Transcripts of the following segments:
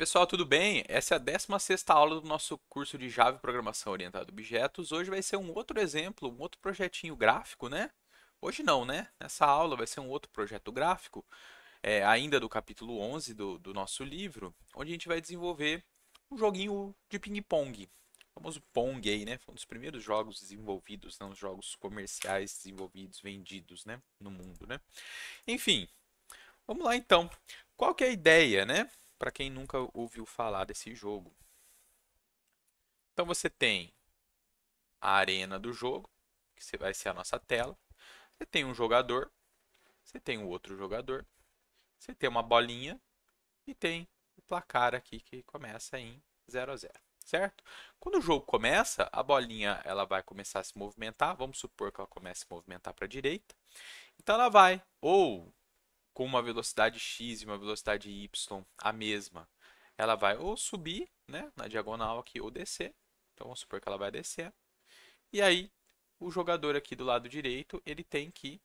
Pessoal, tudo bem? Essa é a 16ª aula do nosso curso de Java e Programação Orientada a Objetos. Hoje vai ser um outro exemplo, um outro projetinho gráfico, né? Hoje não, né? Nessa aula vai ser um outro projeto gráfico, ainda do capítulo 11 do nosso livro, onde a gente vai desenvolver um joguinho de ping-pong. O famoso Pong aí, né? Foi um dos primeiros jogos desenvolvidos, né? Os jogos comerciais desenvolvidos, vendidos, né? No mundo, né? Enfim, vamos lá então. Qual que é a ideia, né? Para quem nunca ouviu falar desse jogo. Então você tem a arena do jogo, que vai ser a nossa tela. Você tem um jogador, você tem um outro jogador, você tem uma bolinha e tem o placar aqui que começa em 0-0, certo? Quando o jogo começa, a bolinha ela vai começar a se movimentar. Vamos supor que ela comece a se movimentar para a direita. Então ela vai ou com uma velocidade x e uma velocidade y a mesma, ela vai ou subir, né, na diagonal aqui ou descer. Então vamos supor que ela vai descer. E aí o jogador aqui do lado direito, ele tem que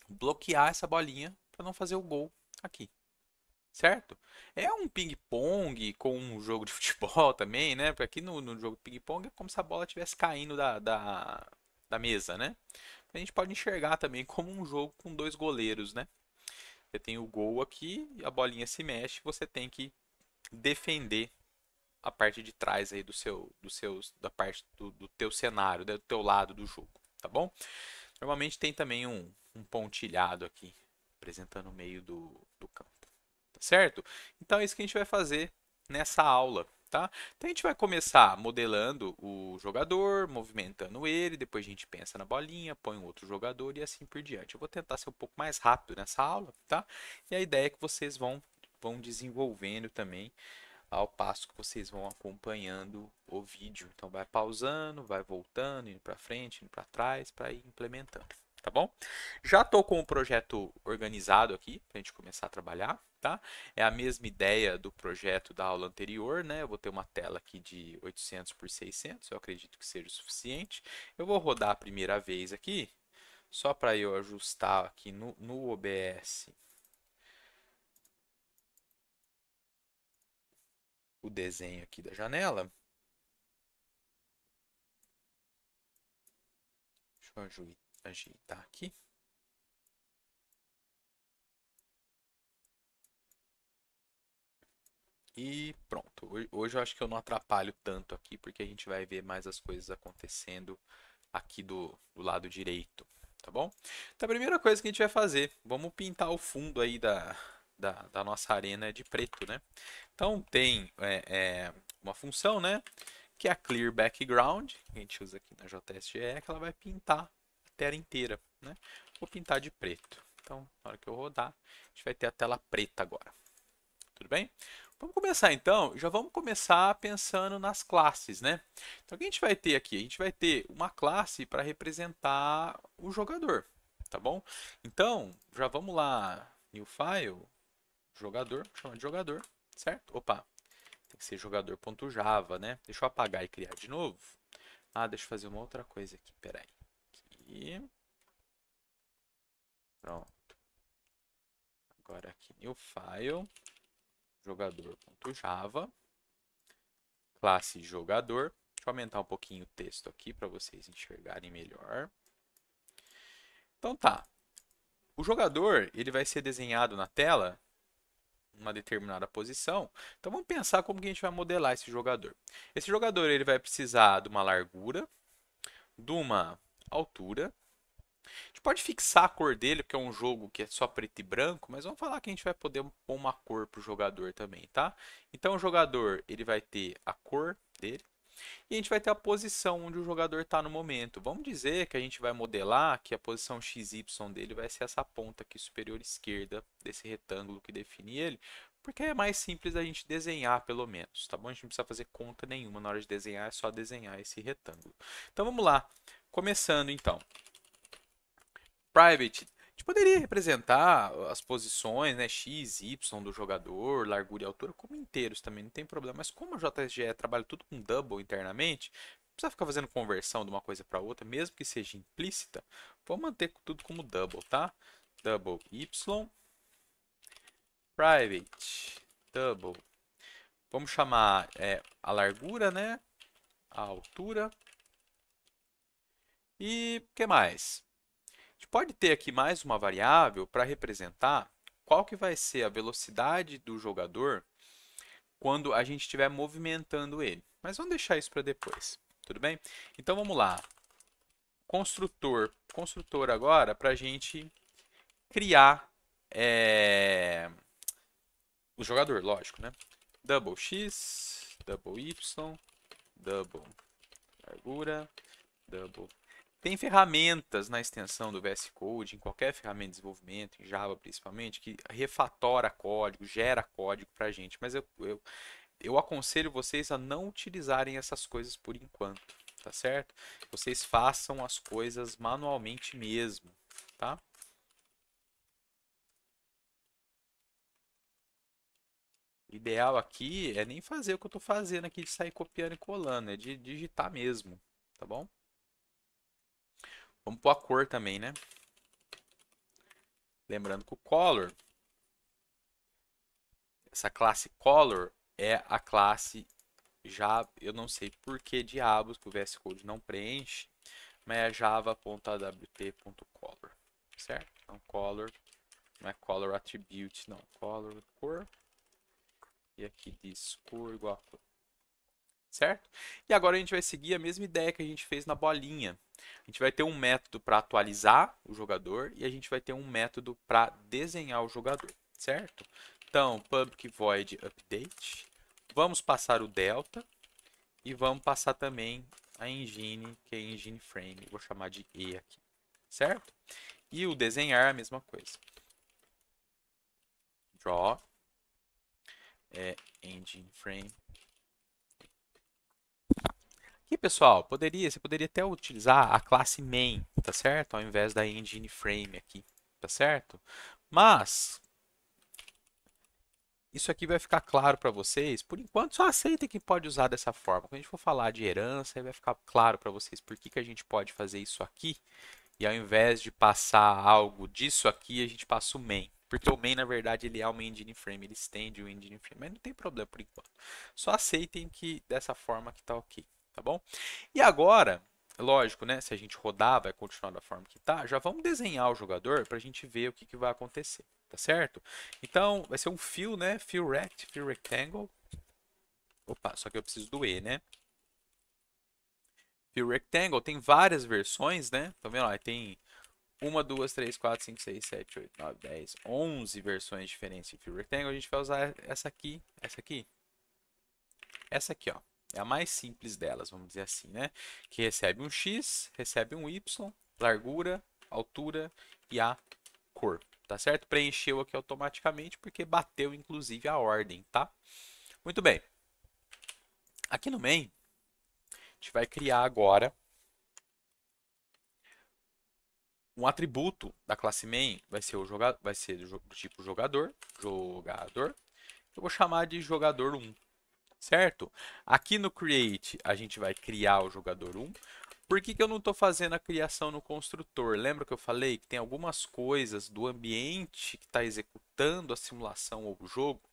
bloquear essa bolinha para não fazer o gol aqui, certo? É um ping-pong com um jogo de futebol também, né? Porque aqui no jogo de ping-pong é como se a bola estivesse caindo da mesa, né? A gente pode enxergar também como um jogo com dois goleiros, né? Você tem o gol aqui, a bolinha se mexe, você tem que defender a parte de trás aí da parte do teu cenário, né, do teu lado do jogo, tá bom? Normalmente tem também um pontilhado aqui, apresentando o meio do campo, tá certo? Então é isso que a gente vai fazer nessa aula, tá? Então a gente vai começar modelando o jogador, movimentando ele, depois a gente pensa na bolinha, põe um outro jogador e assim por diante. Eu vou tentar ser um pouco mais rápido nessa aula, tá? E a ideia é que vocês vão desenvolvendo também ao passo que vocês vão acompanhando o vídeo. Então vai pausando, vai voltando, indo para frente, indo para trás, para ir implementando, tá bom? Já estou com o projeto organizado aqui para a gente começar a trabalhar, tá? É a mesma ideia do projeto da aula anterior, né? Eu vou ter uma tela aqui de 800 por 600, eu acredito que seja o suficiente. Eu vou rodar a primeira vez aqui, só para eu ajustar aqui no OBS o desenho aqui da janela. Deixa eu ajeitar aqui. E pronto. Hoje eu acho que eu não atrapalho tanto aqui, porque a gente vai ver mais as coisas acontecendo aqui do lado direito, tá bom? Então a primeira coisa que a gente vai fazer, vamos pintar o fundo aí da nossa arena de preto, né? Então tem uma função, né? Que é a Clear Background, que a gente usa aqui na JSGE, que ela vai pintar a tela inteira, né? Vou pintar de preto. Então, na hora que eu rodar, a gente vai ter a tela preta agora. Tudo bem? Vamos começar então, já vamos começar pensando nas classes, né? Então o que a gente vai ter aqui? A gente vai ter uma classe para representar o jogador, tá bom? Então, já vamos lá, new file, jogador, chama de jogador, certo? Opa, tem que ser jogador.java, né? Deixa eu apagar e criar de novo. Ah, deixa eu fazer uma outra coisa aqui, peraí. Aqui, pronto. Agora aqui, new file, jogador.java. Classe jogador. Deixa eu aumentar um pouquinho o texto aqui para vocês enxergarem melhor. Então tá. O jogador ele vai ser desenhado na tela em uma determinada posição. Então vamos pensar como que a gente vai modelar esse jogador. Esse jogador ele vai precisar de uma largura, de uma altura. A gente pode fixar a cor dele, porque é um jogo que é só preto e branco, mas vamos falar que a gente vai poder pôr uma cor para o jogador também, tá? Então o jogador ele vai ter a cor dele. E a gente vai ter a posição onde o jogador está no momento. Vamos dizer que a gente vai modelar que a posição XY dele vai ser essa ponta aqui superior esquerda desse retângulo que define ele, porque é mais simples a gente desenhar pelo menos, tá bom? A gente não precisa fazer conta nenhuma na hora de desenhar, é só desenhar esse retângulo. Então vamos lá, começando então. Private, a gente poderia representar as posições, né, x, y do jogador, largura e altura, como inteiros também, não tem problema. Mas como a JSGE trabalha tudo com double internamente, não precisa ficar fazendo conversão de uma coisa para outra, mesmo que seja implícita, vamos manter tudo como double, tá? Double y, private, double Vamos chamar a largura, né? A altura. E o que mais? A gente pode ter aqui mais uma variável para representar qual que vai ser a velocidade do jogador quando a gente estiver movimentando ele. Mas vamos deixar isso para depois, tudo bem? Então vamos lá. Construtor agora para a gente criar o jogador, lógico, né? Double x, double y, double largura, double. Tem ferramentas na extensão do VS Code, em qualquer ferramenta de desenvolvimento, em Java principalmente, que refatora código, gera código para a gente. Mas eu aconselho vocês a não utilizarem essas coisas por enquanto, tá certo? Vocês façam as coisas manualmente mesmo, tá? O ideal aqui é nem fazer o que eu estou fazendo aqui de sair copiando e colando, é de digitar mesmo, tá bom? Vamos pôr a cor também, né? Lembrando que o color, essa classe color é a classe já, eu não sei por que diabos que o VS Code não preenche, mas é java.awt.color, certo? Então color não é color attribute, não, color cor. E aqui diz cor igual a cor. Certo? E agora a gente vai seguir a mesma ideia que a gente fez na bolinha. A gente vai ter um método para atualizar o jogador e a gente vai ter um método para desenhar o jogador, certo? Então, public void update. Vamos passar o delta e vamos passar também a engine, que é engine frame. Vou chamar de E aqui, certo? E o desenhar a mesma coisa. Draw engine frame. Aqui, pessoal, você poderia até utilizar a classe main, tá certo? Ao invés da engine frame aqui, tá certo? Mas isso aqui vai ficar claro para vocês. Por enquanto, só aceitem que pode usar dessa forma. Quando a gente for falar de herança, aí vai ficar claro para vocês por que a gente pode fazer isso aqui. E ao invés de passar algo disso aqui, a gente passa o main. Porque o main, na verdade, ele é uma engine frame, ele estende o engine frame. Mas não tem problema por enquanto. Só aceitem que dessa forma que tá ok, tá bom? E agora, lógico, né? Se a gente rodar, vai continuar da forma que tá. Já vamos desenhar o jogador para a gente ver o que vai acontecer, tá certo? Então, vai ser um fill, né? Fill rect, fill rectangle. Opa, só que eu preciso do E, né? Fill rectangle tem várias versões, né? Tá vendo? Ó, tem 1, 2, 3, 4, 5, 6, 7, 8, 9, 10, 11 versões diferentes de Fill Rectangle. A gente vai usar essa aqui, essa aqui, ó. É a mais simples delas, vamos dizer assim, né? Que recebe um X, recebe um Y, largura, altura e a cor, tá certo? Preencheu aqui automaticamente porque bateu inclusive a ordem, tá? Muito bem. Aqui no main, a gente vai criar agora um atributo da classe main, vai ser do tipo jogador. Eu vou chamar de jogador 1, certo? Aqui no create a gente vai criar o jogador 1. Por que eu não estou fazendo a criação no construtor? Lembra que eu falei que tem algumas coisas do ambiente que está executando a simulação ou o jogo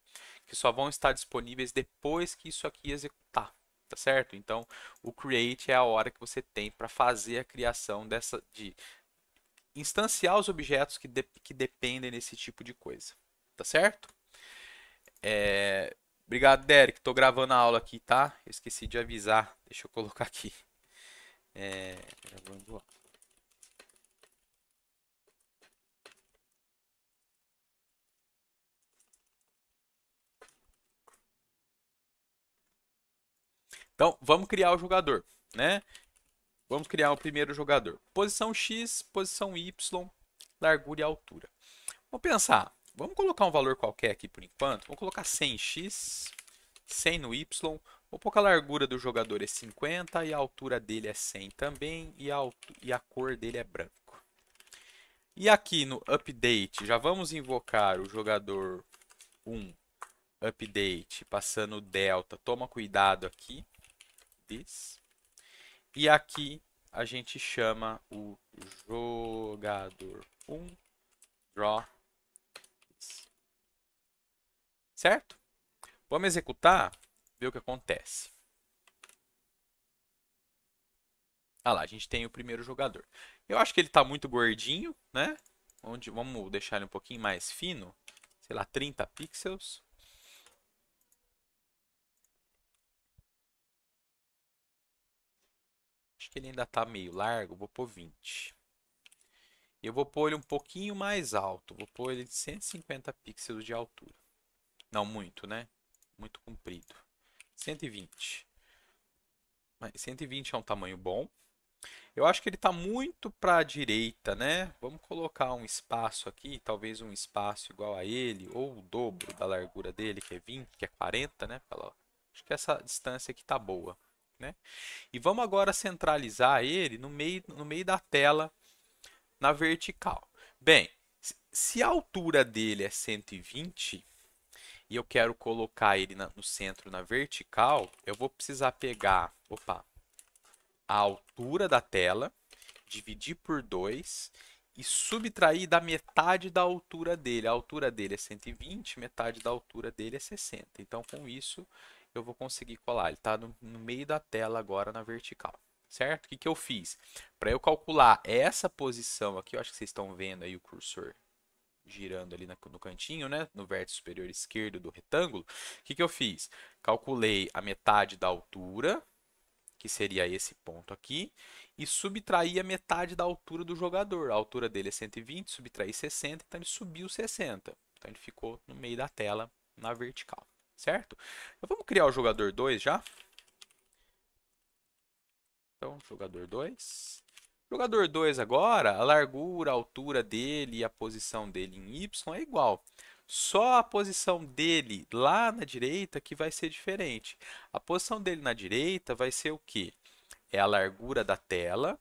que só vão estar disponíveis depois que isso aqui executar, tá certo? Então, o create é a hora que você tem para fazer a criação de instanciar os objetos que dependem desse tipo de coisa, tá certo? Obrigado, Derek. Estou gravando a aula aqui, tá? Eu esqueci de avisar. Deixa eu colocar aqui. Gravando. Então, vamos criar o jogador, né? Vamos criar o primeiro jogador. Posição X, posição Y, largura e altura. Vamos pensar. Vamos colocar um valor qualquer aqui por enquanto. Vamos colocar 100x, 100 no Y. Vou pôr que a largura do jogador é 50 e a altura dele é 100 também. E a cor dele é branco. E aqui no update, já vamos invocar o jogador 1 update, passando o delta. Toma cuidado aqui. This. E aqui a gente chama o jogador 1 draw. Certo? Vamos executar. ver o que acontece. Ah lá, a gente tem o primeiro jogador. Eu acho que ele está muito gordinho, né? Vamos deixar ele um pouquinho mais fino. Sei lá, 30 pixels. Acho que ele ainda está meio largo, vou pôr 20. Eu vou pôr ele um pouquinho mais alto. Vou pôr ele de 150 pixels de altura. Não, muito, né? Muito comprido. 120. Mas 120 é um tamanho bom. Eu acho que ele está muito para a direita, né? Vamos colocar um espaço aqui, talvez um espaço igual a ele, ou o dobro da largura dele, que é 20, que é 40, né? Acho que essa distância aqui está boa, né? E vamos agora centralizar ele no meio da tela, na vertical. Bem, se a altura dele é 120 e eu quero colocar ele no centro, na vertical, eu vou precisar pegar, a altura da tela, dividir por 2 e subtrair da metade da altura dele. A altura dele é 120, metade da altura dele é 60. Então, com isso, eu vou conseguir colar. Ele está no meio da tela agora na vertical. Certo? O que eu fiz? Para eu calcular essa posição aqui, eu acho que vocês estão vendo aí o cursor girando ali no cantinho, né? No vértice superior esquerdo do retângulo. O que eu fiz? Calculei a metade da altura, que seria esse ponto aqui, e subtrair a metade da altura do jogador. A altura dele é 120, subtrair 60, então ele subiu 60. Então ele ficou no meio da tela, na vertical, certo? Então vamos criar o jogador 2 já? Então, jogador 2. Jogador 2 agora, a largura, a altura dele e a posição dele em Y é igual. Só a posição dele lá na direita que vai ser diferente. A posição dele na direita vai ser o quê? É a largura da tela,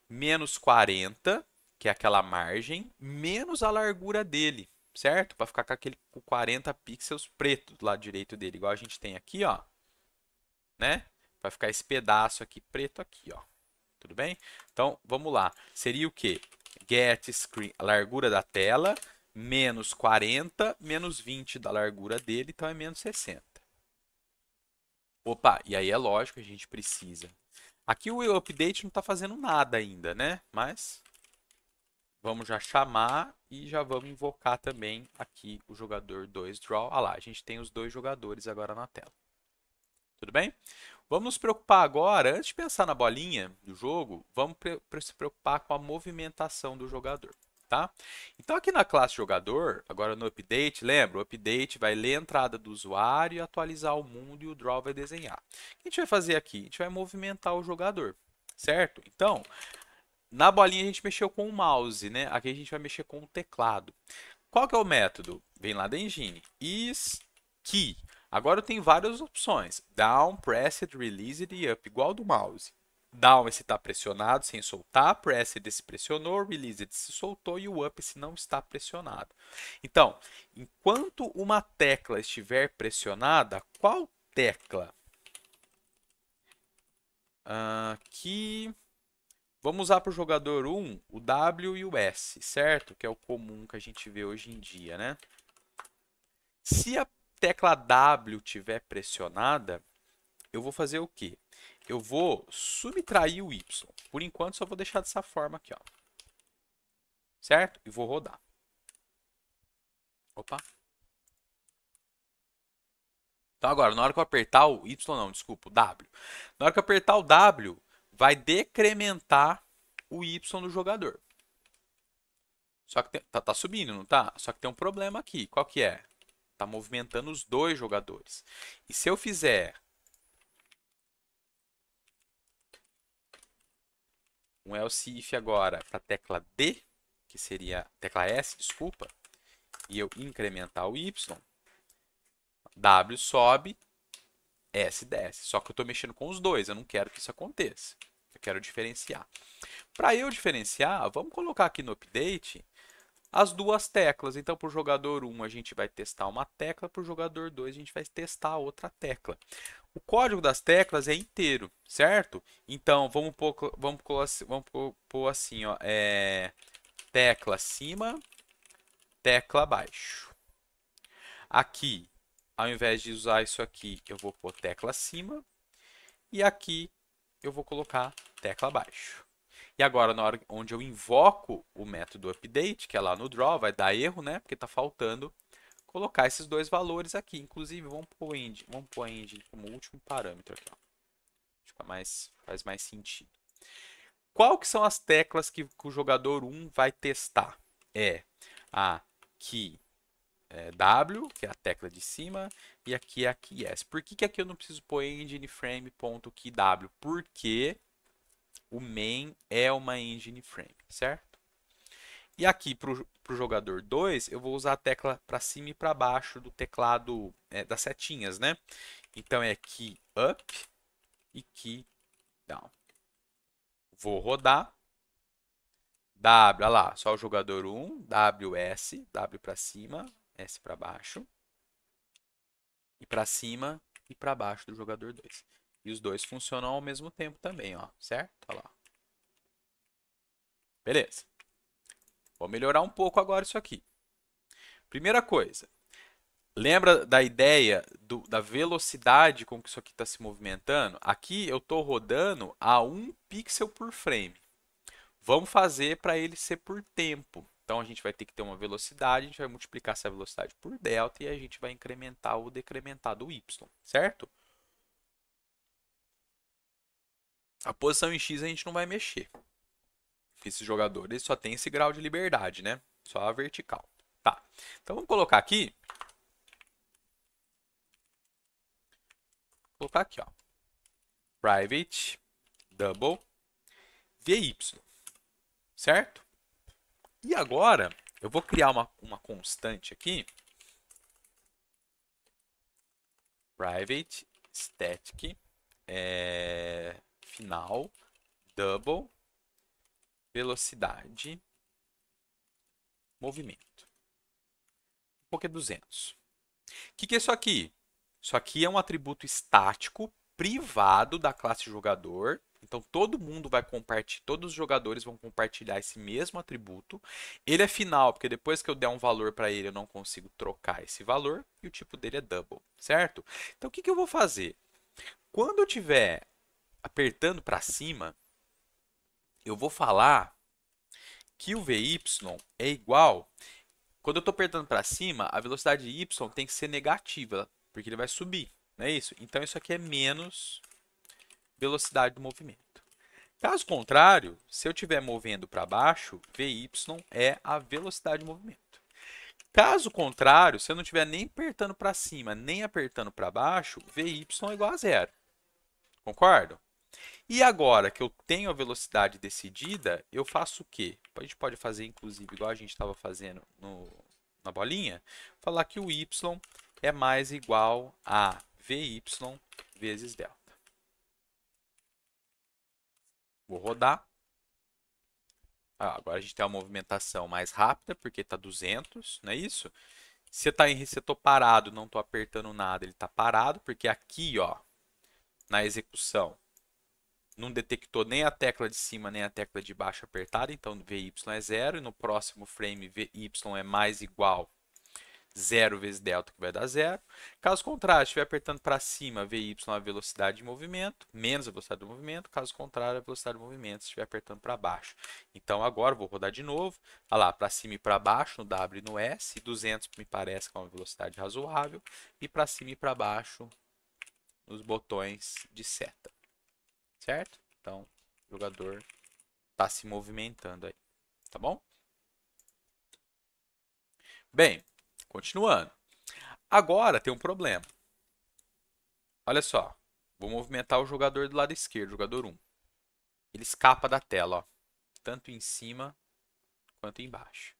menos 40, que é aquela margem, menos a largura dele, certo? Para ficar com 40 pixels preto do lado direito dele, igual a gente tem aqui, ó, né? Vai ficar esse pedaço aqui preto aqui, ó. Tudo bem? Então, vamos lá. Seria o quê? Get screen, a largura da tela, menos 40, menos 20 da largura dele, então é menos 60. Opa, e aí é lógico, a gente precisa. Aqui o update não está fazendo nada ainda, né? Mas vamos já chamar e já vamos invocar também aqui o jogador 2 draw. Ah lá, a gente tem os dois jogadores agora na tela. Tudo bem? Vamos nos preocupar agora, antes de pensar na bolinha do jogo, vamos se preocupar com a movimentação do jogador, tá? Então aqui na classe jogador, agora no update, lembra? O update vai ler a entrada do usuário e atualizar o mundo e o draw vai desenhar. O que a gente vai fazer aqui? A gente vai movimentar o jogador, certo? Então, na bolinha a gente mexeu com o mouse, né? Aqui a gente vai mexer com o teclado. Qual que é o método? Vem lá da engine. Key. Agora eu tenho várias opções. Down, pressed, released e up, igual do mouse. Down é se está pressionado sem soltar, pressed se pressionou, released se soltou e o up se não está pressionado. Então, enquanto uma tecla estiver pressionada, qual tecla? Aqui, vamos usar para o jogador 1 o W e o S, certo? Que é o comum que a gente vê hoje em dia, né? Se a tecla W estiver pressionada, eu vou fazer o quê? Eu vou subtrair o Y. Por enquanto, só vou deixar dessa forma aqui, ó. Certo? E vou rodar. Opa. Então, agora, na hora que eu apertar o Y, não, desculpa, o W. Na hora que eu apertar o W, vai decrementar o Y do jogador. Só que tá subindo, não tá? Só que tem um problema aqui. Qual que é? Tá movimentando os dois jogadores. E se eu fizer um else if agora para a tecla D, que seria tecla S, desculpa, e eu incrementar o Y, W sobe, S desce. Só que eu estou mexendo com os dois, eu não quero que isso aconteça. Eu quero diferenciar. Para eu diferenciar, vamos colocar aqui no update as duas teclas. Então, para o jogador 1, a gente vai testar uma tecla, para o jogador 2, a gente vai testar a outra tecla. O código das teclas é inteiro, certo? Então, vamos pôr assim, ó, tecla acima, tecla abaixo. Aqui, ao invés de usar isso aqui, eu vou pôr tecla acima. E aqui eu vou colocar tecla abaixo. E agora, na hora onde eu invoco o método update, que é lá no draw, vai dar erro, né? Porque está faltando colocar esses dois valores aqui. Inclusive, vamos pôr a engine como último parâmetro aqui. Ó. Faz mais sentido. Qual que são as teclas que o jogador 1 vai testar? É a key W, que é a tecla de cima, e aqui é a key S. Por que aqui eu não preciso pôr engine frame.key W? Porque o main é uma engine frame, certo? E aqui para o jogador 2, eu vou usar a tecla para cima e para baixo do teclado das setinhas, né? Então é key up e key down. Vou rodar. W, olha lá, só o jogador 1, W, S, W para cima, S para baixo. E para cima e para baixo do jogador 2. E os dois funcionam ao mesmo tempo também, ó, certo? Olha lá. Beleza. Vou melhorar um pouco agora isso aqui. Primeira coisa, lembra da ideia da velocidade com que isso aqui está se movimentando? Aqui eu estou rodando a 1 pixel por frame. Vamos fazer para ele ser por tempo. Então a gente vai ter que ter uma velocidade, a gente vai multiplicar essa velocidade por delta e a gente vai incrementar ou decrementar do y, certo? A posição em x a gente não vai mexer. Esses jogadores só tem esse grau de liberdade, né? Só a vertical. Tá. Então vamos colocar aqui. Vou colocar aqui, ó. Private double VY. Certo? E agora eu vou criar uma constante aqui. Private static final double velocidade movimento. Porque é 200. O que é isso aqui? Isso aqui é um atributo estático privado da classe jogador. Então todo mundo vai compartilhar, todos os jogadores vão compartilhar esse mesmo atributo. Ele é final, porque depois que eu der um valor para ele, eu não consigo trocar esse valor. E o tipo dele é double, certo? Então o que eu vou fazer? Quando eu estiver apertando para cima, eu vou falar que o VY é igual. Quando eu estou apertando para cima, a velocidade y tem que ser negativa, porque ele vai subir, não é isso? Então isso aqui é menos velocidade do movimento. Caso contrário, se eu estiver movendo para baixo, VY é a velocidade de movimento. Caso contrário, se eu não estiver nem apertando para cima, nem apertando para baixo, VY é igual a zero. Concordo? E agora que eu tenho a velocidade decidida, eu faço o quê? A gente pode fazer, inclusive, igual a gente estava fazendo na bolinha, falar que o y é mais igual a VY vezes delta. Vou rodar. Agora a gente tem uma movimentação mais rápida, porque está 200, não é isso? Se eu estou parado, não estou apertando nada, ele está parado, porque aqui, ó, na execução, não detectou nem a tecla de cima nem a tecla de baixo apertada, então VY é zero, e no próximo frame VY é mais igual 0 vezes delta, que vai dar zero. Caso contrário, estiver apertando para cima, VY é a velocidade de movimento, menos a velocidade do movimento. Caso contrário, a velocidade do movimento, se estiver apertando para baixo. Então agora, vou rodar de novo. Olha lá, para cima e para baixo, no W e no S. 200 me parece que é uma velocidade razoável. E para cima e para baixo, nos botões de seta. Certo? Então, o jogador está se movimentando aí. Tá bom? Bem, continuando. Agora tem um problema. Olha só. Vou movimentar o jogador do lado esquerdo, jogador 1. Ele escapa da tela, ó, tanto em cima quanto embaixo.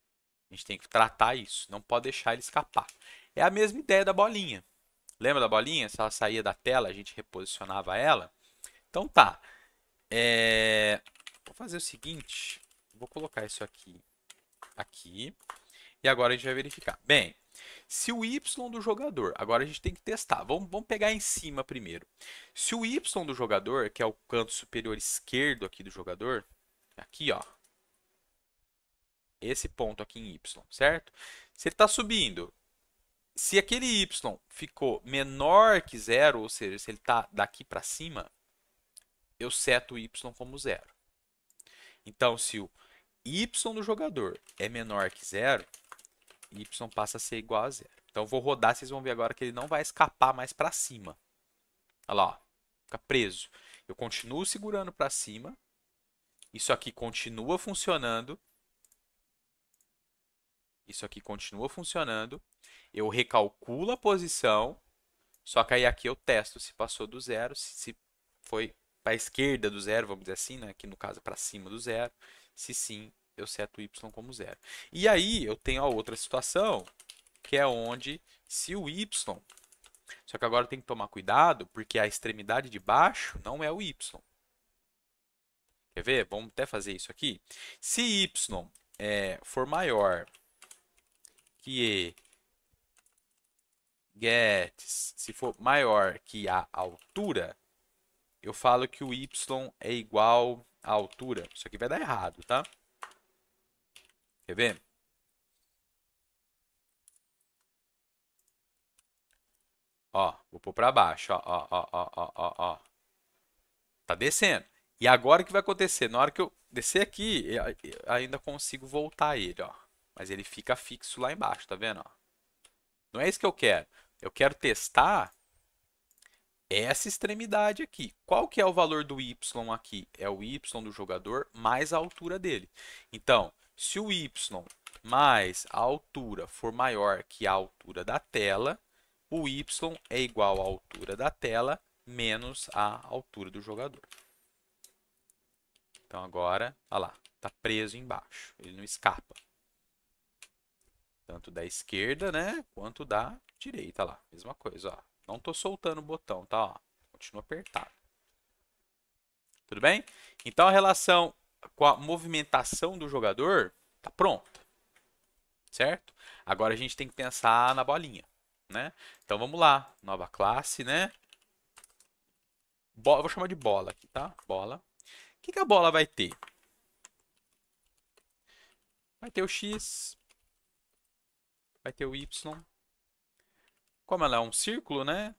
A gente tem que tratar isso, não pode deixar ele escapar. É a mesma ideia da bolinha. Lembra da bolinha? Se ela saía da tela, a gente reposicionava ela. Então tá. Vou fazer o seguinte. Vou colocar isso aqui. E agora a gente vai verificar. Bem, se o y do jogador, agora a gente tem que testar. Vamos pegar em cima primeiro. Se o y do jogador, que é o canto superior esquerdo aqui do jogador, aqui, ó, esse ponto aqui em y, certo? Se ele está subindo, Se aquele y ficou menor que zero, ou seja, se ele está daqui para cima, eu seto o y como zero. Então, se o y do jogador é menor que zero, y passa a ser igual a zero. Então, eu vou rodar, vocês vão ver agora que ele não vai escapar mais para cima. Olha lá, ó, fica preso. Eu continuo segurando para cima. Isso aqui continua funcionando. Isso aqui continua funcionando. Eu recalculo a posição. Só que aí aqui eu testo se passou do zero, se foi para a esquerda do zero, vamos dizer assim, né? Aqui no caso para cima do zero. Se sim, eu seto o y como zero. E aí eu tenho a outra situação, que é onde se o y... Só que agora tem que tomar cuidado, porque a extremidade de baixo não é o y. Quer ver? Vamos até fazer isso aqui. Se y for maior que gets, se for maior que a altura, eu falo que o y é igual à altura. Isso aqui vai dar errado, tá? Quer ver? Ó, vou pôr para baixo, ó, ó, ó, ó, ó, ó, ó. Tá descendo. E agora o que vai acontecer? Na hora que eu descer aqui, eu ainda consigo voltar ele, ó. Mas ele fica fixo lá embaixo, tá vendo? Ó? Não é isso que eu quero. Eu quero testar essa extremidade aqui. Qual que é o valor do y aqui? É o y do jogador mais a altura dele. Então, se o y mais a altura for maior que a altura da tela, o y é igual à altura da tela menos a altura do jogador. Então agora, olha lá, está preso embaixo. Ele não escapa. Tanto da esquerda, né, quanto da direita, olha lá. Mesma coisa, ó. Não estou soltando o botão, tá? Ó, continua apertado. Tudo bem? Então a relação com a movimentação do jogador está pronta. Certo? Agora a gente tem que pensar na bolinha, né? Então vamos lá, nova classe, né? Eu vou chamar de bola aqui, tá? Bola. O que a bola vai ter? Vai ter o x, vai ter o y. Como ela é um círculo, né?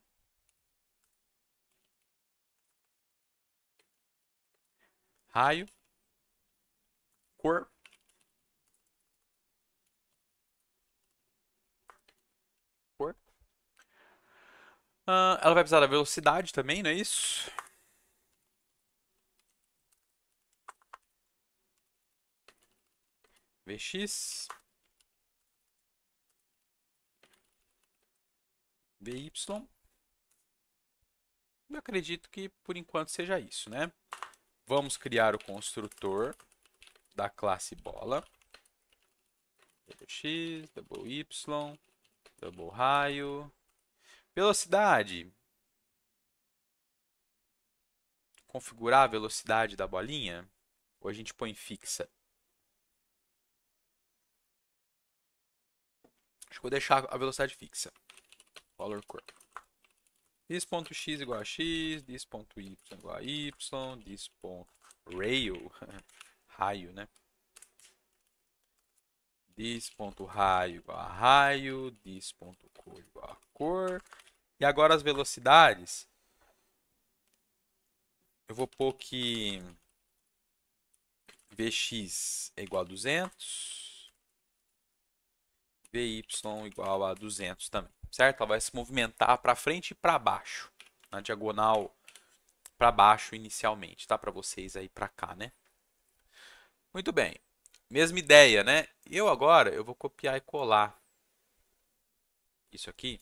Raio, cor, cor. Ela vai precisar da velocidade também, não é isso? Vx, Vy. Eu acredito que por enquanto seja isso, né? Vamos criar o construtor da classe bola. Double x, double y, double raio. Velocidade. Configurar a velocidade da bolinha. Ou a gente põe fixa? Acho que vou deixar a velocidade fixa. Color curve. This.x igual a x, this.y igual a y, this.rail, raio, né? This.raio igual a raio, this.cor igual a cor. E agora as velocidades. Eu vou pôr que Vx é igual a 200, Vy igual a 200 também, certo? Ela vai se movimentar para frente e para baixo, na diagonal para baixo inicialmente, tá? Para vocês aí para cá, né? Muito bem. Mesma ideia, né? Eu vou copiar e colar isso aqui.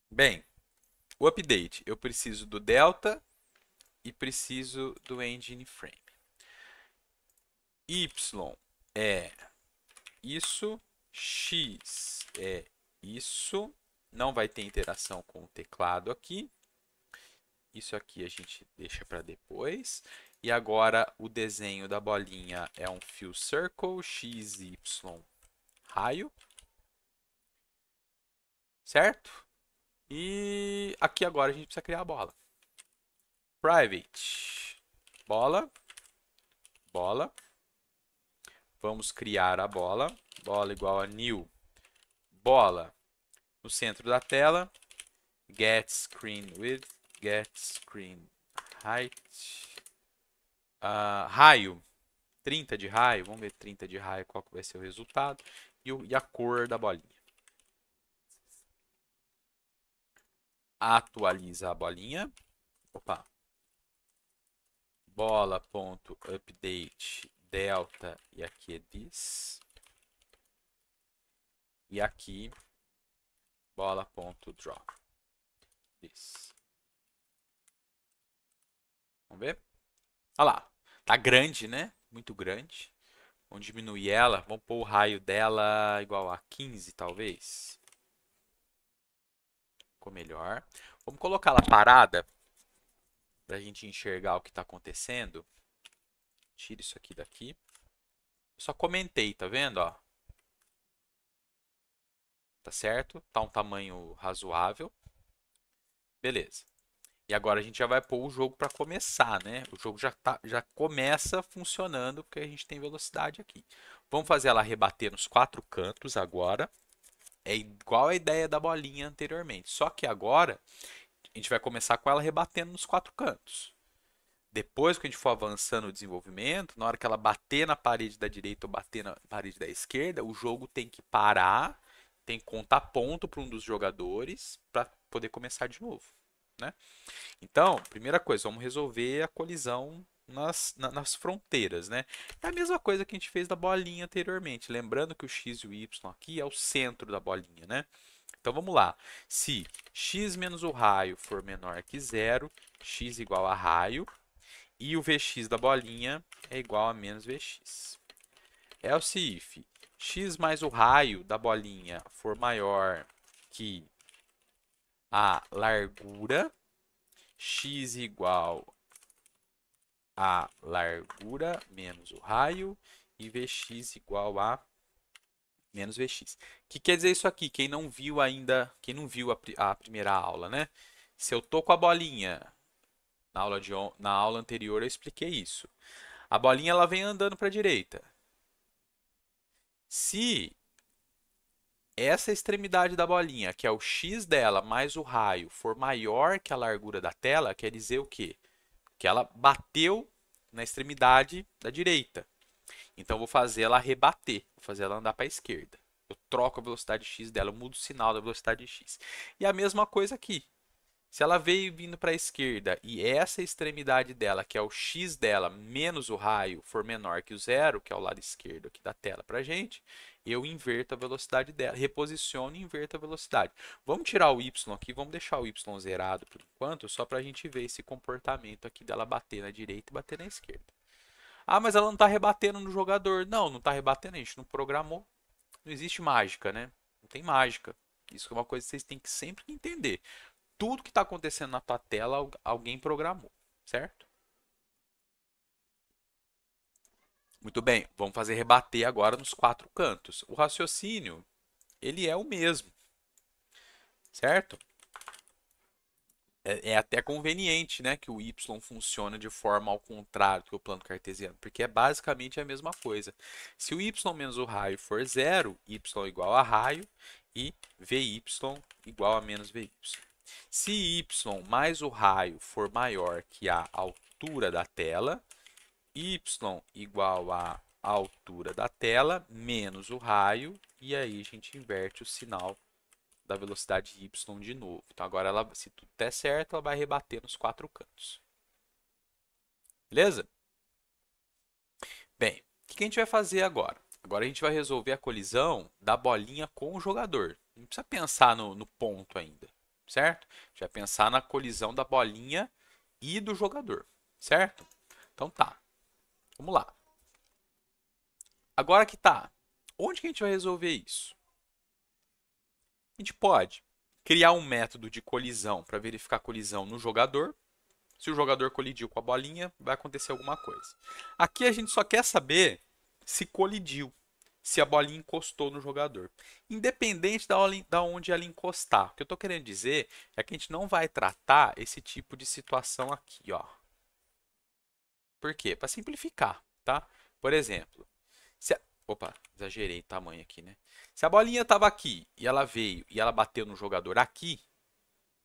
Bem, o update, eu preciso do delta e preciso do engine frame. Y é isso, x é isso, não vai ter interação com o teclado aqui. Isso aqui a gente deixa para depois. E agora o desenho da bolinha é um fill circle, x, y, raio. Certo? E aqui agora a gente precisa criar a bola. Private, bola, bola. Vamos criar a bola. Bola igual a new bola no centro da tela. Get screen width, get screen height. Raio, 30 de raio. Vamos ver 30 de raio, qual que vai ser o resultado. E a cor da bolinha. Atualiza a bolinha. Opa. Bola.update delta. E aqui é this. E aqui bola.draw. This. Vamos ver? Olha lá. Tá grande, né? Muito grande. Vamos diminuir ela. Vamos pôr o raio dela igual a 15, talvez. Ficou melhor. Vamos colocar ela parada para a gente enxergar o que está acontecendo. Tira isso aqui daqui. Eu só comentei, tá vendo? Ó. Tá certo? Tá um tamanho razoável. Beleza. E agora a gente já vai pôr o jogo para começar, né? O jogo já começa funcionando porque a gente tem velocidade aqui. Vamos fazer ela rebater nos 4 cantos agora. É igual a ideia da bolinha anteriormente. Só que agora a gente vai começar com ela rebatendo nos 4 cantos. Depois que a gente for avançando no desenvolvimento, na hora que ela bater na parede da direita ou bater na parede da esquerda, o jogo tem que parar, tem que contar ponto para um dos jogadores para poder começar de novo, né? Então, primeira coisa, vamos resolver a colisão nas fronteiras, né? É a mesma coisa que a gente fez da bolinha anteriormente. Lembrando que o x e o y aqui é o centro da bolinha, né? Então vamos lá. Se x menos o raio for menor que zero, x igual a raio, e o Vx da bolinha é igual a menos Vx. Else if x mais o raio da bolinha for maior que a largura, x igual a largura menos o raio e Vx igual a menos Vx. O que quer dizer isso aqui? Quem não viu ainda, quem não viu a primeira aula, né? Se eu tô com a bolinha, na aula anterior eu expliquei isso. A bolinha ela vem andando para a direita. Se essa extremidade da bolinha, que é o x dela mais o raio, for maior que a largura da tela, quer dizer o quê? Que ela bateu na extremidade da direita. Então, eu vou fazer ela rebater, vou fazer ela andar para a esquerda. Eu troco a velocidade x dela, eu mudo o sinal da velocidade x. E a mesma coisa aqui. Se ela veio vindo para a esquerda e essa extremidade dela, que é o x dela menos o raio, for menor que o zero, que é o lado esquerdo aqui da tela para a gente, eu inverto a velocidade dela, reposiciono e inverto a velocidade. Vamos tirar o y aqui, vamos deixar o y zerado por enquanto, só para a gente ver esse comportamento aqui dela bater na direita e bater na esquerda. Ah, mas ela não está rebatendo no jogador. Não, não está rebatendo, a gente não programou. Não existe mágica, né? Não tem mágica. Isso é uma coisa que vocês têm que sempre entender. Tudo que está acontecendo na tua tela, alguém programou, certo? Muito bem, vamos fazer rebater agora nos 4 cantos. O raciocínio, ele é o mesmo, certo? É até conveniente, né, que o y funcione de forma ao contrário do plano cartesiano, porque é basicamente a mesma coisa. Se o y menos o raio for zero, y igual a raio e vy igual a menos vy. Se y mais o raio for maior que a altura da tela, y igual a altura da tela menos o raio, e aí a gente inverte o sinal da velocidade y de novo. Então agora, se tudo der certo, ela vai rebater nos 4 cantos. Beleza? Bem, o que a gente vai fazer agora? Agora a gente vai resolver a colisão da bolinha com o jogador. Não precisa pensar no ponto ainda, certo? A gente vai pensar na colisão da bolinha e do jogador, certo? Então tá, vamos lá. Agora que tá, onde que a gente vai resolver isso? A gente pode criar um método de colisão para verificar a colisão no jogador. Se o jogador colidiu com a bolinha, vai acontecer alguma coisa. Aqui a gente só quer saber se colidiu, se a bolinha encostou no jogador. Independente da onde ela encostar. O que eu estou querendo dizer é que a gente não vai tratar esse tipo de situação aqui, ó. Por quê? Para simplificar, tá? Por exemplo, Opa, exagerei o tamanho aqui, né? Se a bolinha estava aqui e ela veio e ela bateu no jogador aqui,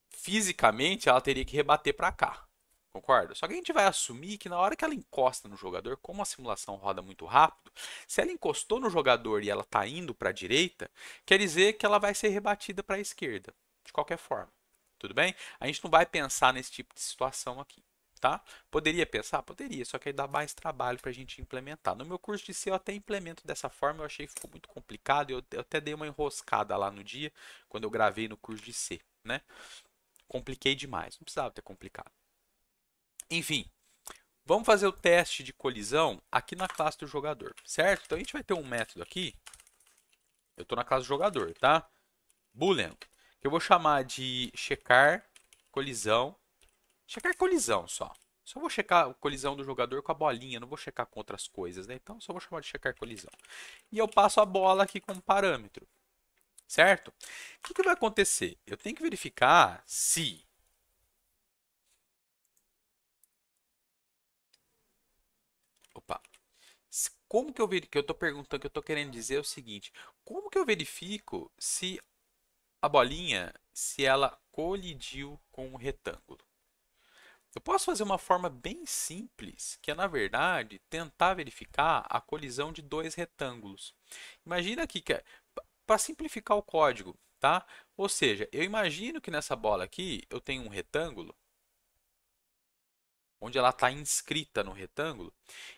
fisicamente ela teria que rebater para cá. Concorda? Só que a gente vai assumir que na hora que ela encosta no jogador, como a simulação roda muito rápido, se ela encostou no jogador e ela está indo para a direita, quer dizer que ela vai ser rebatida para a esquerda, de qualquer forma. Tudo bem? A gente não vai pensar nesse tipo de situação aqui. Tá? Poderia pensar? Poderia, só que aí dá mais trabalho para a gente implementar. No meu curso de C eu até implemento dessa forma, eu achei que ficou muito complicado, eu até dei uma enroscada lá no dia, quando eu gravei no curso de C, né? Compliquei demais, não precisava ter complicado. Enfim, vamos fazer o teste de colisão aqui na classe do jogador, certo? Então a gente vai ter um método aqui, eu estou na classe do jogador, tá? Boolean, que eu vou chamar de checar colisão só. Só vou checar a colisão do jogador com a bolinha, não vou checar com outras coisas, né? Então só vou chamar de checar colisão. E eu passo a bola aqui como parâmetro, certo? O que vai acontecer? Eu tenho que verificar se... Opa. Como que eu verifico? Que eu estou perguntando, que eu estou querendo dizer é o seguinte: como que eu verifico se a bolinha, se ela colidiu com o retângulo? Eu posso fazer uma forma bem simples, que é, na verdade, tentar verificar a colisão de dois retângulos. Imagina aqui que para simplificar o código, tá? Ou seja, eu imagino que nessa bola aqui eu tenho um retângulo, onde ela está inscrita no retângulo,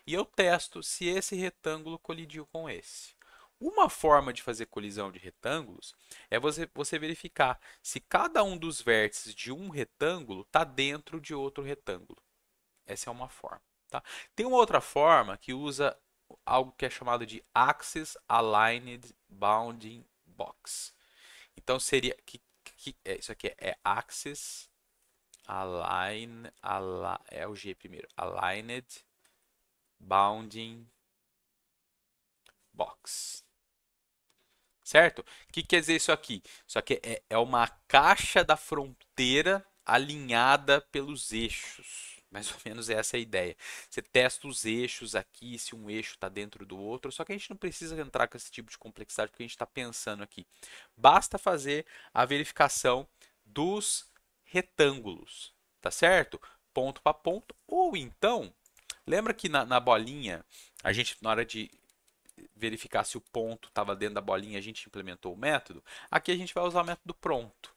e eu testo se esse retângulo colidiu com esse. Uma forma de fazer colisão de retângulos é você verificar se cada um dos vértices de um retângulo está dentro de outro retângulo. Essa é uma forma. Tá? Tem uma outra forma que usa algo que é chamado de Axis Aligned Bounding Box. Então seria isso aqui é Axis é o G primeiro. Aligned Bounding Box. Certo? O que quer dizer isso aqui? Isso aqui é uma caixa da fronteira alinhada pelos eixos. Mais ou menos essa é a ideia. Você testa os eixos aqui, se um eixo está dentro do outro. Só que a gente não precisa entrar com esse tipo de complexidade, porque a gente está pensando aqui. Basta fazer a verificação dos retângulos, tá certo? Ponto para ponto. Ou então, lembra que na bolinha, a gente, na hora de verificar se o ponto estava dentro da bolinha, a gente implementou o método. Aqui a gente vai usar o método pronto.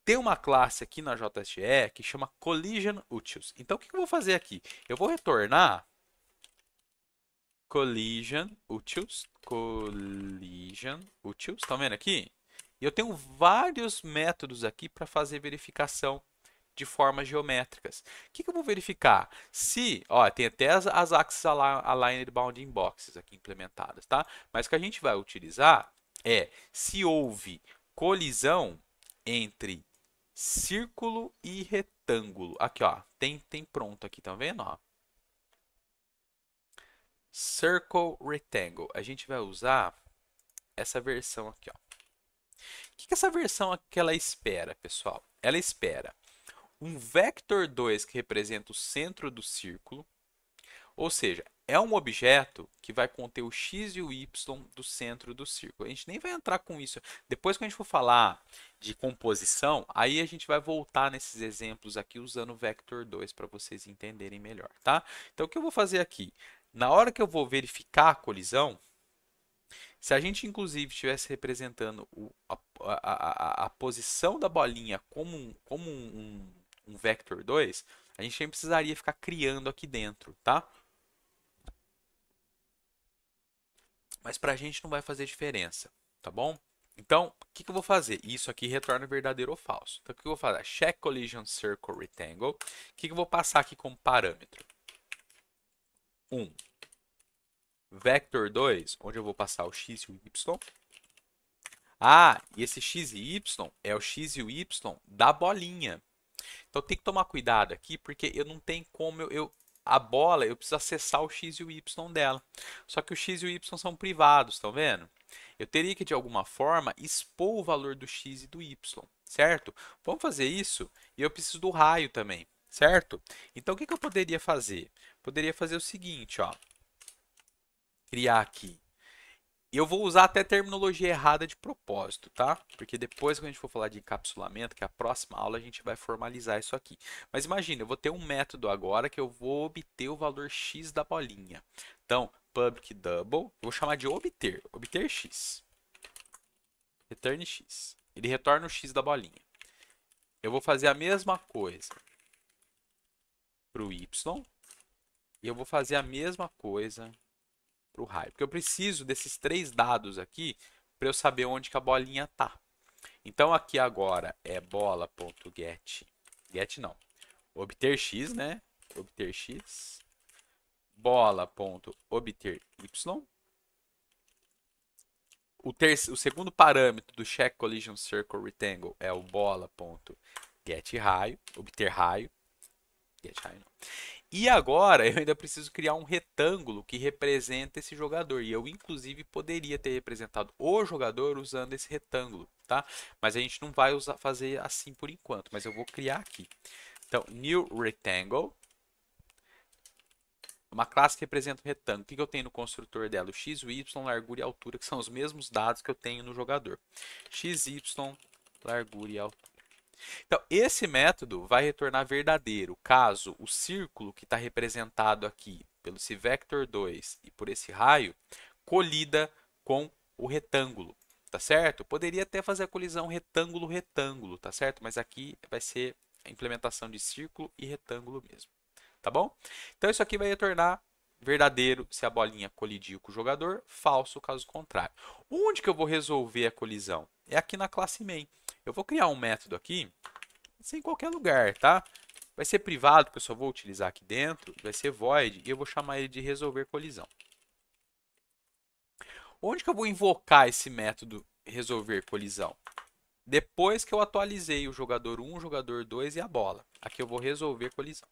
Tem uma classe aqui na JSE que chama Collision Utils. Então, o que eu vou fazer aqui? Eu vou retornar Collision Utils. Collision Utils. Estão vendo aqui? E eu tenho vários métodos aqui para fazer verificação de formas geométricas. O que eu vou verificar? Se, ó, tem até as Axis Aligned Bounding Boxes aqui implementadas, tá? Mas o que a gente vai utilizar é se houve colisão entre círculo e retângulo. Aqui, ó, tem pronto aqui, tá vendo? Ó? Circle Rectangle. A gente vai usar essa versão aqui, ó. O que essa versão aqui ela espera, pessoal? Ela espera um vector 2 que representa o centro do círculo, ou seja, é um objeto que vai conter o x e o y do centro do círculo. A gente nem vai entrar com isso. Depois que a gente for falar de composição, aí a gente vai voltar nesses exemplos aqui usando o vector 2 para vocês entenderem melhor, tá? Então, o que eu vou fazer aqui? Na hora que eu vou verificar a colisão, se a gente inclusive estivesse representando a posição da bolinha como um vector 2, a gente nem precisaria ficar criando aqui dentro, tá? Mas para a gente não vai fazer diferença, tá bom? Então, o que eu vou fazer? Isso aqui retorna verdadeiro ou falso. Então, o que eu vou fazer? Check collision circle rectangle. O que eu vou passar aqui como parâmetro? 1. Vector 2, onde eu vou passar o x e o y. Ah, e esse x e y é o x e o y da bolinha. Então tem que tomar cuidado aqui, porque eu não tenho como a bola, eu preciso acessar o x e o y dela. Só que o x e o y são privados, estão vendo? Eu teria que de alguma forma expor o valor do x e do y, certo? Vamos fazer isso e eu preciso do raio também, certo? Então o que eu poderia fazer? Poderia fazer o seguinte, ó. Criar aqui E eu vou usar até terminologia errada de propósito, tá? Porque depois, quando a gente for falar de encapsulamento, que é a próxima aula, a gente vai formalizar isso aqui. Mas imagina, eu vou ter um método agora que eu vou obter o valor x da bolinha. Então, public double, eu vou chamar de obter, obter x. Return x. Ele retorna o x da bolinha. Eu vou fazer a mesma coisa para o y e eu vou fazer a mesma coisa para o raio. Porque eu preciso desses três dados aqui para eu saber onde que a bolinha está. Então aqui agora é bola.get, get não, obter x, né? Obter x, bola.obter y. O segundo parâmetro do check collision circle rectangle é o bola.get raio, obter raio, get raio não. E agora eu ainda preciso criar um retângulo que representa esse jogador. E eu, inclusive, poderia ter representado o jogador usando esse retângulo, tá? Mas a gente não vai fazer assim por enquanto, mas eu vou criar aqui. Então, new rectangle, uma classe que representa um retângulo. O que eu tenho no construtor dela? O x, o y, largura e altura, que são os mesmos dados que eu tenho no jogador. x, y, largura e altura. Então, esse método vai retornar verdadeiro caso o círculo que está representado aqui pelo esse vector 2 e por esse raio colida com o retângulo, tá certo? Eu poderia até fazer a colisão retângulo-retângulo, tá certo? Mas aqui vai ser a implementação de círculo e retângulo mesmo, tá bom? Então, isso aqui vai retornar verdadeiro se a bolinha colidir com o jogador, falso caso contrário. Onde que eu vou resolver a colisão? É aqui na classe main. Eu vou criar um método aqui, em qualquer lugar, tá? Vai ser privado, que eu só vou utilizar aqui dentro, vai ser void, e eu vou chamar ele de resolver colisão. Onde que eu vou invocar esse método resolver colisão? Depois que eu atualizei o jogador 1, o jogador 2 e a bola. Aqui eu vou resolver colisão.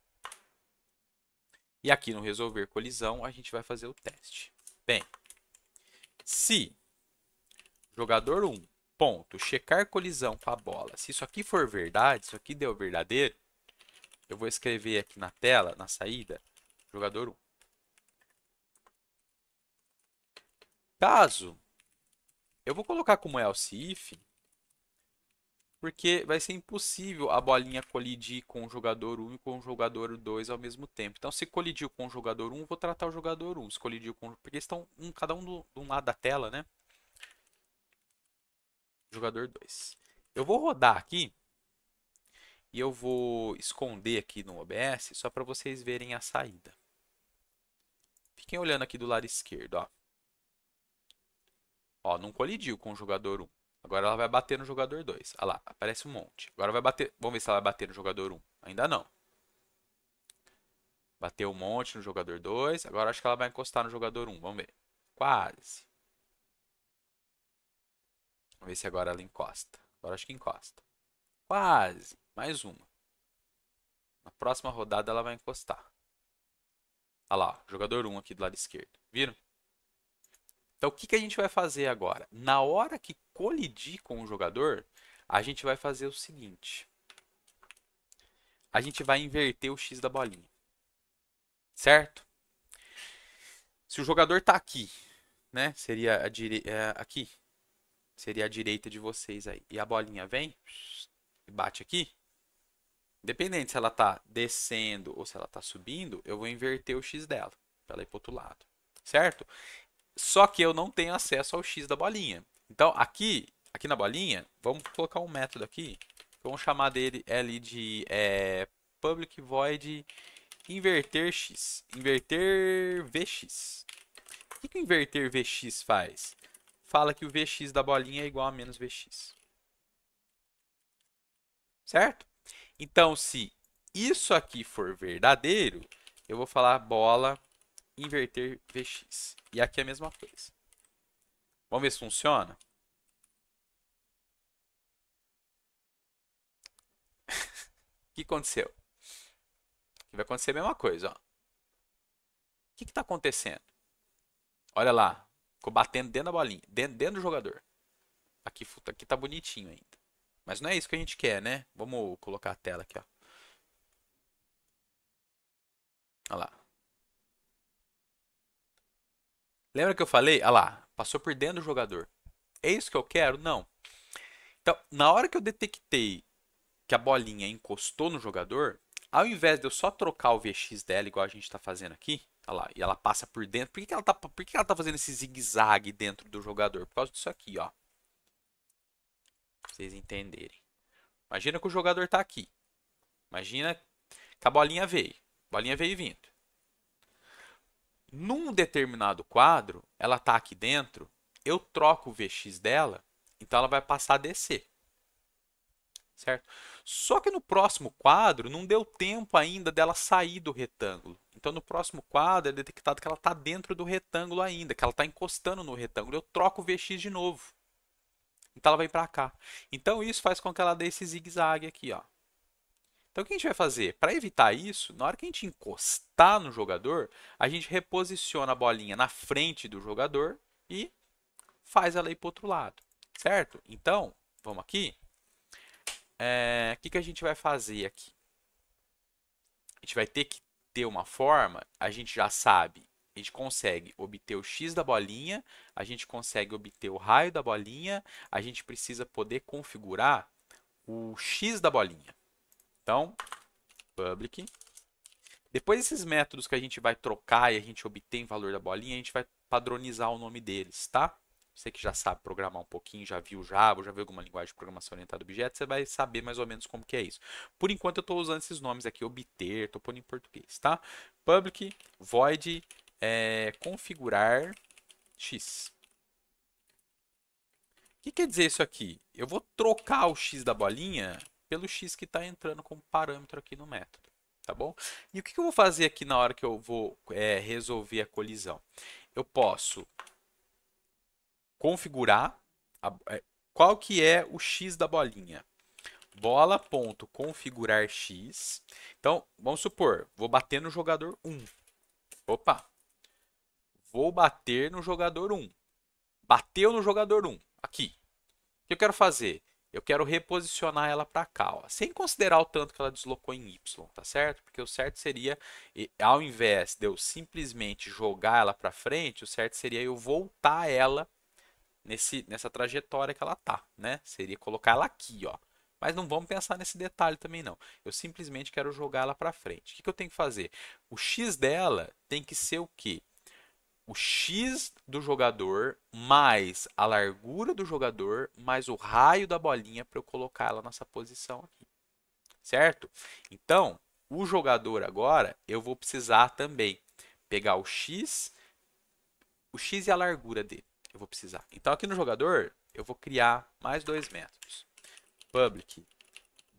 E aqui no resolver colisão, a gente vai fazer o teste. Bem, se jogador 1, ponto, checar colisão com a bola. Se isso aqui for verdade, isso aqui deu verdadeiro, eu vou escrever aqui na tela, na saída, jogador 1. Caso, eu vou colocar como else if, porque vai ser impossível a bolinha colidir com o jogador 1 e com o jogador 2 ao mesmo tempo. Então, se colidiu com o jogador 1, vou tratar o jogador 1. Se colidiu com... Porque estão cada um de um lado da tela, né? Jogador 2. Eu vou rodar aqui e eu vou esconder aqui no OBS só para vocês verem a saída. Fiquem olhando aqui do lado esquerdo, ó. Ó, não colidiu com o jogador 1. Agora ela vai bater no jogador 2. Olha lá, aparece um monte. Agora vai bater. Vamos ver se ela vai bater no jogador 1. Ainda não. Bateu um monte no jogador 2. Agora acho que ela vai encostar no jogador 1. Vamos ver. Quase. Vamos ver se agora ela encosta. Agora acho que encosta. Quase. Mais uma. Na próxima rodada ela vai encostar. Olha lá, ó, jogador 1 aqui do lado esquerdo. Viram? Então, o que a gente vai fazer agora? Na hora que colidir com o jogador, a gente vai fazer o seguinte. A gente vai inverter o x da bolinha. Certo? Se o jogador está aqui, né? Seria aqui. Seria a direita de vocês aí. E a bolinha vem e bate aqui. Independente se ela está descendo ou se ela está subindo, eu vou inverter o x dela. Para ela ir para o outro lado. Certo? Só que eu não tenho acesso ao x da bolinha. Então, aqui na bolinha, vamos colocar um método aqui. Vamos chamar dele ali de public void inverter x. Inverter vx. O que o inverter vx faz? Fala que o vx da bolinha é igual a menos vx. Certo? Então, se isso aqui for verdadeiro, eu vou falar bola inverter vx. E aqui é a mesma coisa. Vamos ver se funciona? O que aconteceu? Vai acontecer a mesma coisa. Ó. O que está acontecendo? Olha lá. Ficou batendo dentro da bolinha. Dentro do jogador. Aqui tá bonitinho ainda. Mas não é isso que a gente quer, né? Vamos colocar a tela aqui, ó. Olha lá. Lembra que eu falei? Olha lá. Passou por dentro do jogador. É isso que eu quero? Não. Então, na hora que eu detectei que a bolinha encostou no jogador, ao invés de eu só trocar o VX dela, igual a gente está fazendo aqui, olha lá, e ela passa por dentro, por que ela tá fazendo esse zigue-zague dentro do jogador? Por causa disso aqui, ó. Pra vocês entenderem. Imagina que o jogador está aqui. Imagina que a bolinha veio. A bolinha veio vindo. Num determinado quadro, ela está aqui dentro, eu troco o VX dela, então ela vai passar a descer. Certo? Só que no próximo quadro não deu tempo ainda dela sair do retângulo. Então no próximo quadro é detectado que ela está dentro do retângulo ainda, que ela está encostando no retângulo. Eu troco o VX de novo. Então ela vai para cá. Então isso faz com que ela dê esse zigue-zague aqui, ó. Então o que a gente vai fazer? Para evitar isso, na hora que a gente encostar no jogador, a gente reposiciona a bolinha na frente do jogador e faz ela ir para o outro lado. Certo? Então, vamos aqui. O que a gente vai fazer aqui? A gente vai ter que ter uma forma, a gente já sabe, a gente consegue obter o x da bolinha, a gente consegue obter o raio da bolinha, a gente precisa poder configurar o x da bolinha. Então, public. Depois desses métodos que a gente vai trocar e a gente obtém o valor da bolinha, a gente vai padronizar o nome deles, tá? Você que já sabe programar um pouquinho, já viu Java, já viu alguma linguagem de programação orientada a objetos, você vai saber mais ou menos como que é isso. Por enquanto eu estou usando esses nomes aqui, obter, estou pondo em português, tá? Public, void, configurar x. O que quer dizer isso aqui? Eu vou trocar o x da bolinha pelo x que está entrando como parâmetro aqui no método, tá bom? E o que eu vou fazer aqui na hora que eu vou resolver a colisão? Eu posso configurar qual que é o x da bolinha. Bola.configurar x. Então, vamos supor, vou bater no jogador 1. Opa! Vou bater no jogador 1. Bateu no jogador 1. Aqui. O que eu quero fazer? Eu quero reposicionar ela para cá, ó, sem considerar o tanto que ela deslocou em y, tá certo? Porque o certo seria, ao invés de eu simplesmente jogar ela para frente, o certo seria eu voltar ela nessa trajetória que ela tá, né? Seria colocar ela aqui, ó. Mas não vamos pensar nesse detalhe também não. Eu simplesmente quero jogar ela para frente. O que eu tenho que fazer? O x dela tem que ser o quê? O x do jogador mais a largura do jogador mais o raio da bolinha para eu colocar ela nessa posição aqui. Certo? Então, o jogador agora eu vou precisar também pegar o x e a largura dele. Eu vou precisar. Então, aqui no jogador, eu vou criar mais dois métodos. Public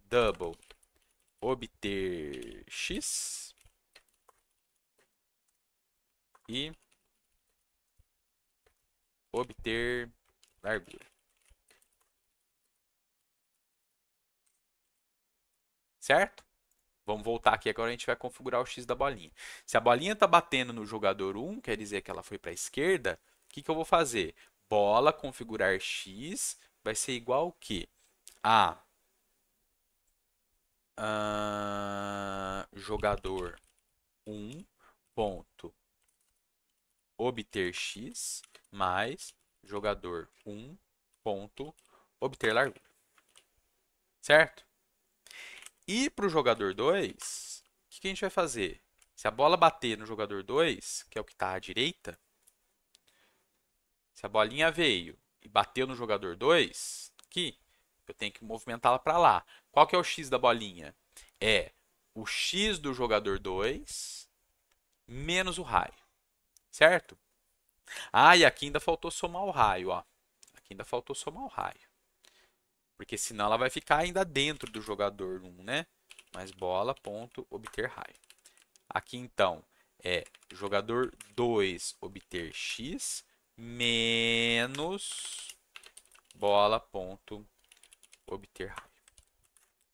double obter x e obter largura. Certo? Vamos voltar aqui, agora a gente vai configurar o x da bolinha. Se a bolinha está batendo no jogador 1, quer dizer que ela foi para a esquerda, o que eu vou fazer? Bola configurar x vai ser igual ao quê? A jogador 1 ponto obter x mais jogador 1 ponto obter largura. Certo? E para o jogador 2, o que a gente vai fazer? Se a bola bater no jogador 2, que é o que está à direita, se a bolinha veio e bateu no jogador 2, aqui, eu tenho que movimentá-la para lá. Qual que é o x da bolinha? É o x do jogador 2 menos o raio. Certo? Ah, e aqui ainda faltou somar o raio, ó. Aqui ainda faltou somar o raio. Porque senão ela vai ficar ainda dentro do jogador 1, né? Mais bola, ponto, obter raio. Aqui então é jogador 2 obter x menos bola, ponto, obter raio.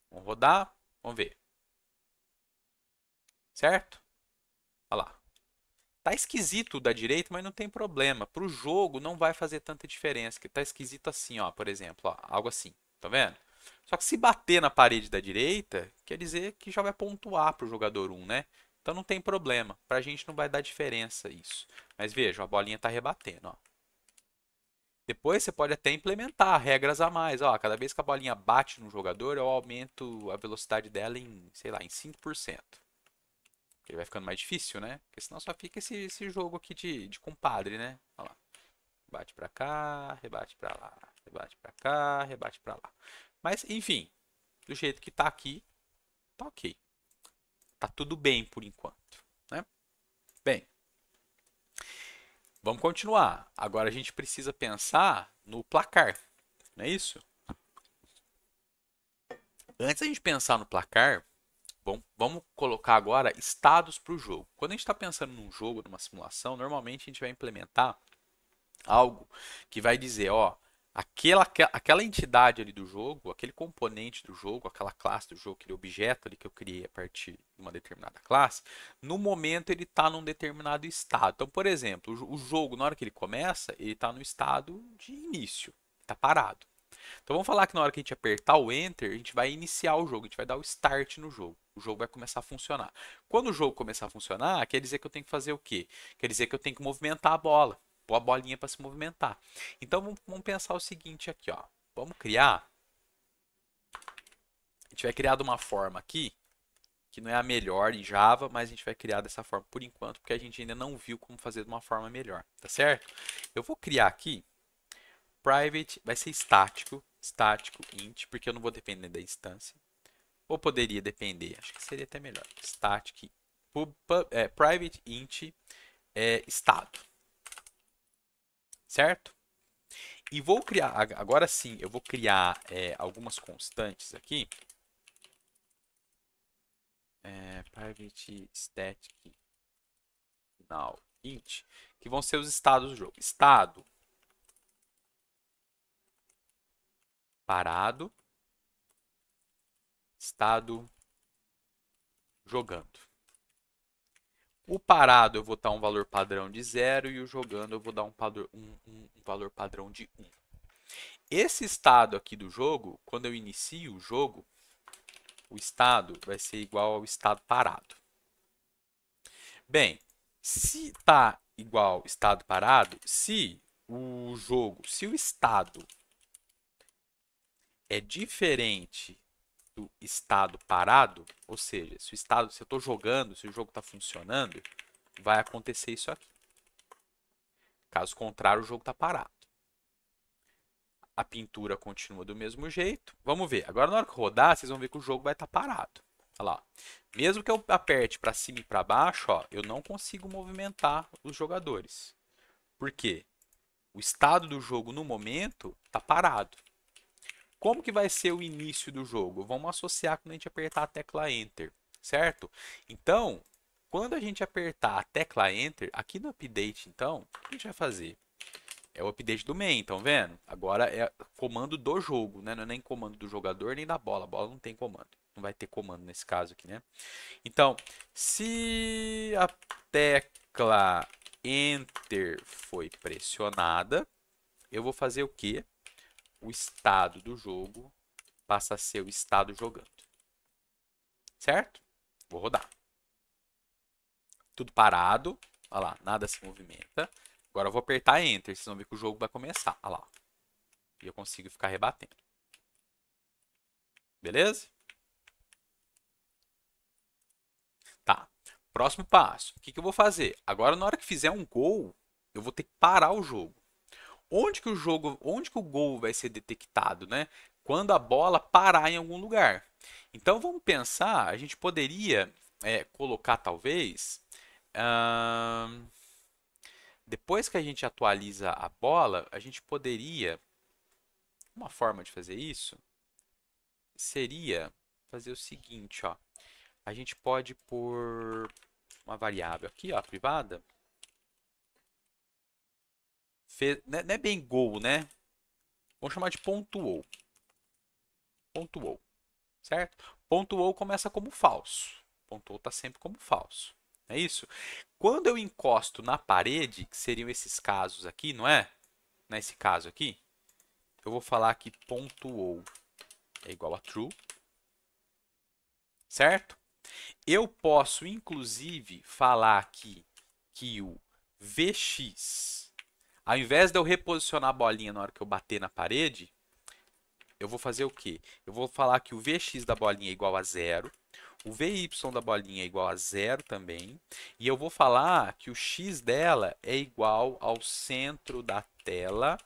Vamos rodar, vamos ver. Certo? Olha lá. Tá esquisito o da direita, mas não tem problema. Para o jogo não vai fazer tanta diferença. Que tá esquisito assim, ó, por exemplo, ó, algo assim. Tá vendo? Só que se bater na parede da direita, quer dizer que já vai pontuar para o jogador 1, né? Então não tem problema. Para a gente não vai dar diferença isso. Mas veja, a bolinha está rebatendo, ó. Depois você pode até implementar regras a mais. Ó, cada vez que a bolinha bate no jogador, eu aumento a velocidade dela em, sei lá, em 5%. Porque vai ficando mais difícil, né? Porque senão só fica esse jogo aqui de compadre, né? Olha lá. Bate pra cá, rebate pra lá. Rebate pra cá, rebate pra lá. Mas, enfim, do jeito que tá aqui, tá ok. Tá tudo bem por enquanto, né? Bem, vamos continuar. Agora a gente precisa pensar no placar, não é isso? Antes da gente pensar no placar, bom, vamos colocar agora estados para o jogo. Quando a gente está pensando num jogo, numa simulação, normalmente a gente vai implementar algo que vai dizer, ó, aquela entidade ali do jogo, aquele componente do jogo, aquela classe do jogo, aquele objeto ali que eu criei a partir de uma determinada classe, no momento ele está num determinado estado. Então, por exemplo, o jogo, na hora que ele começa, ele está no estado de início, está parado. Então vamos falar que na hora que a gente apertar o Enter, a gente vai iniciar o jogo, a gente vai dar o Start no jogo. O jogo vai começar a funcionar. Quando o jogo começar a funcionar, quer dizer que eu tenho que fazer o quê? Quer dizer que eu tenho que movimentar a bola, pôr a bolinha para se movimentar. Então vamos pensar o seguinte aqui, ó. Vamos criar. A gente vai criar de uma forma aqui, que não é a melhor em Java, mas a gente vai criar dessa forma por enquanto, porque a gente ainda não viu como fazer de uma forma melhor, tá certo? Eu vou criar aqui private, vai ser estático int, porque eu não vou depender da instância. Ou poderia depender, acho que seria até melhor. Static private int estado, certo? E vou criar, agora sim, eu vou criar algumas constantes aqui. Private static now int, que vão ser os estados do jogo. Estado parado, estado jogando. O parado eu vou dar um valor padrão de 0 e o jogando eu vou dar um valor padrão de 1. Esse estado aqui do jogo, quando eu inicio o jogo, o estado vai ser igual ao estado parado. Bem, se está igual ao estado parado, se o estado é diferente do estado parado, ou seja, se eu estou jogando, se o jogo está funcionando, vai acontecer isso aqui. Caso contrário, o jogo está parado. A pintura continua do mesmo jeito. Vamos ver. Agora, na hora que rodar, vocês vão ver que o jogo vai estar parado. Olha lá. Mesmo que eu aperte para cima e para baixo, ó, eu não consigo movimentar os jogadores. Por quê? O estado do jogo no momento está parado. Como que vai ser o início do jogo? Vamos associar quando a gente apertar a tecla Enter, certo? Então, quando a gente apertar a tecla Enter, aqui no Update, então, o que a gente vai fazer? É o update do main, estão vendo? Agora é comando do jogo, né? Não é nem comando do jogador nem da bola. A bola não tem comando. Não vai ter comando nesse caso aqui, né? Então, se a tecla Enter foi pressionada, eu vou fazer o quê? O estado do jogo passa a ser o estado jogando. Certo? Vou rodar. Tudo parado. Olha lá, nada se movimenta. Agora eu vou apertar Enter. Vocês vão ver que o jogo vai começar. Olha lá. E eu consigo ficar rebatendo. Beleza? Tá. Próximo passo. O que eu vou fazer? Agora, na hora que fizer um gol, eu vou ter que parar o jogo. Onde que o gol vai ser detectado, né? Quando a bola parar em algum lugar. Então vamos pensar, a gente poderia colocar talvez, depois que a gente atualiza a bola, a gente poderia, uma forma de fazer isso seria fazer o seguinte, ó. A gente pode pôr uma variável aqui, ó, privada. Não é bem gol, né? Vamos chamar de pontuou. Pontuou, certo? Pontuou começa como falso. Pontuou está sempre como falso. É isso? Quando eu encosto na parede, que seriam esses casos aqui, não é? Nesse caso aqui, eu vou falar que pontuou é igual a true, certo? Eu posso, inclusive, falar aqui que o Vx Ao invés de eu reposicionar a bolinha na hora que eu bater na parede, eu vou fazer o quê? Eu vou falar que o Vx da bolinha é igual a zero, o Vy da bolinha é igual a zero também, e eu vou falar que o x dela é igual ao centro da tela,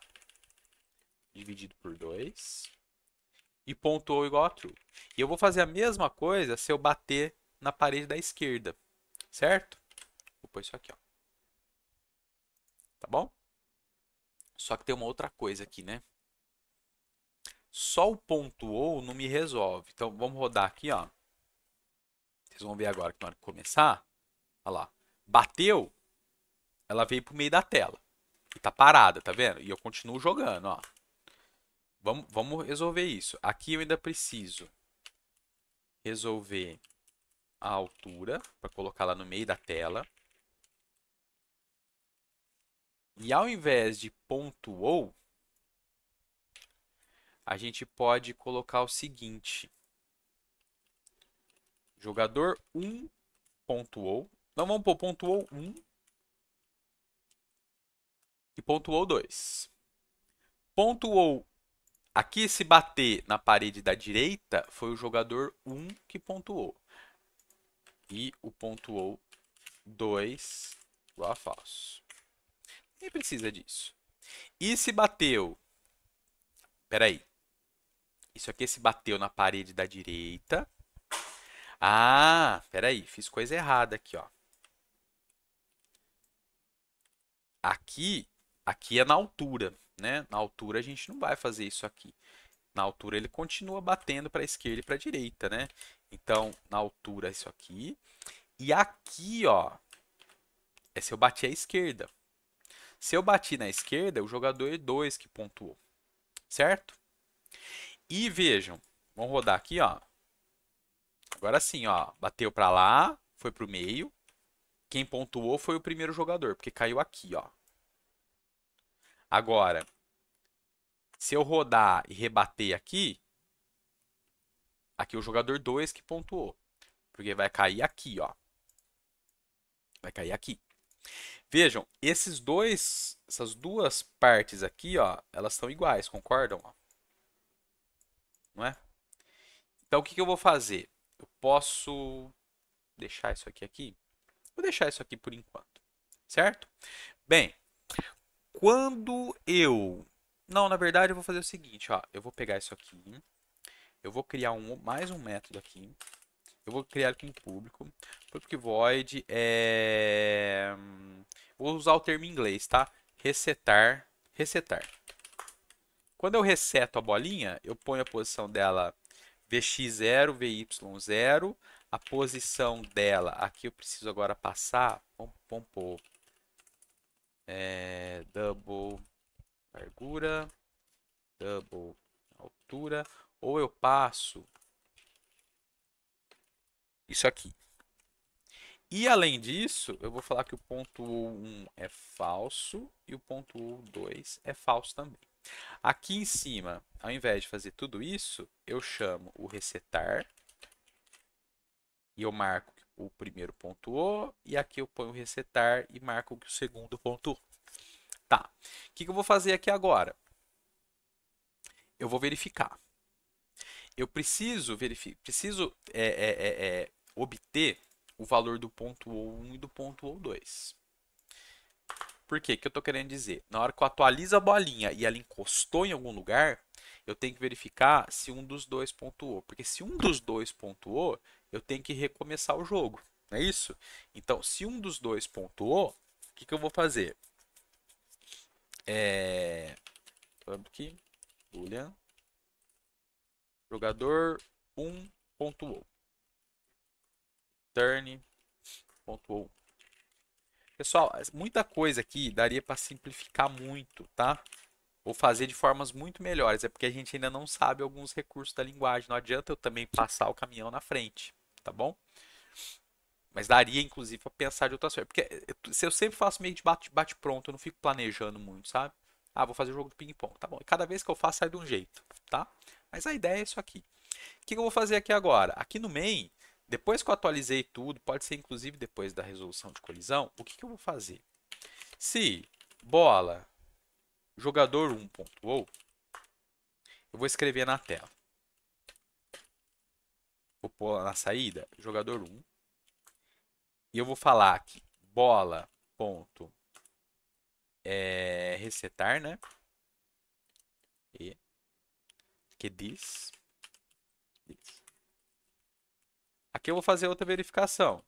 dividido por 2, e ponto O igual a true. E eu vou fazer a mesma coisa se eu bater na parede da esquerda, certo? Vou pôr isso aqui, ó. Tá bom? Só que tem uma outra coisa aqui, né? Só o ponto ou não me resolve. Então vamos rodar aqui, ó. Vocês vão ver agora que na hora que começar, olha lá, bateu, ela veio pro meio da tela. E tá parada, tá vendo? E eu continuo jogando, ó. Vamos resolver isso. Aqui eu ainda preciso resolver a altura para colocar lá no meio da tela. E ao invés de ponto ou, a gente pode colocar o seguinte. Jogador 1 pontuou. Não, vamos pôr pontuou 1 e pontuou 2. Pontuou aqui, se bater na parede da direita, foi o jogador 1 que pontuou. E o pontuou 2 igual a falso. Nem precisa disso. E se bateu... Peraí. Isso aqui se bateu na parede da direita. Ah, peraí. Fiz coisa errada aqui, ó. Aqui é na altura, né? Na altura a gente não vai fazer isso aqui. Na altura ele continua batendo para a esquerda e para a direita, né? Então, na altura isso aqui. E aqui, ó, é se eu bati à esquerda. Se eu bati na esquerda, é o jogador 2 que pontuou, certo? E vejam, vamos rodar aqui, ó. Agora sim, ó, bateu para lá, foi para o meio. Quem pontuou foi o primeiro jogador, porque caiu aqui, ó. Agora, se eu rodar e rebater aqui, aqui é o jogador 2 que pontuou, porque vai cair aqui, ó. Vai cair aqui. Vejam, essas duas partes aqui, ó, elas são iguais, concordam? Não é? Então, o que eu vou fazer? Eu posso deixar isso aqui? Vou deixar isso aqui por enquanto, certo? Bem, quando eu... Não, na verdade, eu vou fazer o seguinte, ó. Eu vou pegar isso aqui, eu vou criar mais um método aqui. Eu vou criar aqui um público. Público void é... Vou usar o termo em inglês, tá? Resetar. Quando eu reseto a bolinha, eu ponho a posição dela Vx0, Vy0. A posição dela, aqui eu preciso agora passar. Vamos pôr double largura, double altura. Ou eu passo isso aqui. E além disso, eu vou falar que o ponto 1 é falso e o ponto 2 é falso também. Aqui em cima, ao invés de fazer tudo isso, eu chamo o resetar e eu marco que o primeiro pontuou e aqui eu ponho o resetar e marco que o segundo pontuou. Tá, o que eu vou fazer aqui agora? Eu vou verificar. Eu preciso obter o valor do ponto 1 e do ponto 2. Por quê? O que eu estou querendo dizer? Na hora que eu atualizo a bolinha e ela encostou em algum lugar, eu tenho que verificar se um dos dois pontuou. Porque se um dos dois pontuou, eu tenho que recomeçar o jogo. Não é isso? Então, se um dos dois pontuou, o que eu vou fazer? Aqui, boolean, jogador 1 pontuou. Turn pontuou. Pessoal, muita coisa aqui daria para simplificar muito, tá? Ou fazer de formas muito melhores. É porque a gente ainda não sabe alguns recursos da linguagem. Não adianta eu também passar o caminhão na frente, tá bom? Mas daria, inclusive, para pensar de outras formas. Porque se eu sempre faço meio de bate-pronto, eu não fico planejando muito, sabe? Ah, vou fazer o jogo do ping-pong. Tá bom. E cada vez que eu faço, sai de um jeito, tá? Mas a ideia é isso aqui. O que eu vou fazer aqui agora? Aqui no main, depois que eu atualizei tudo, pode ser inclusive depois da resolução de colisão, o que eu vou fazer? Se bola jogador 1 pontuou, eu vou escrever na tela. Vou pôr na saída, jogador 1. E eu vou falar aqui, bola, ponto, resetar, né? E que diz. Aqui eu vou fazer outra verificação.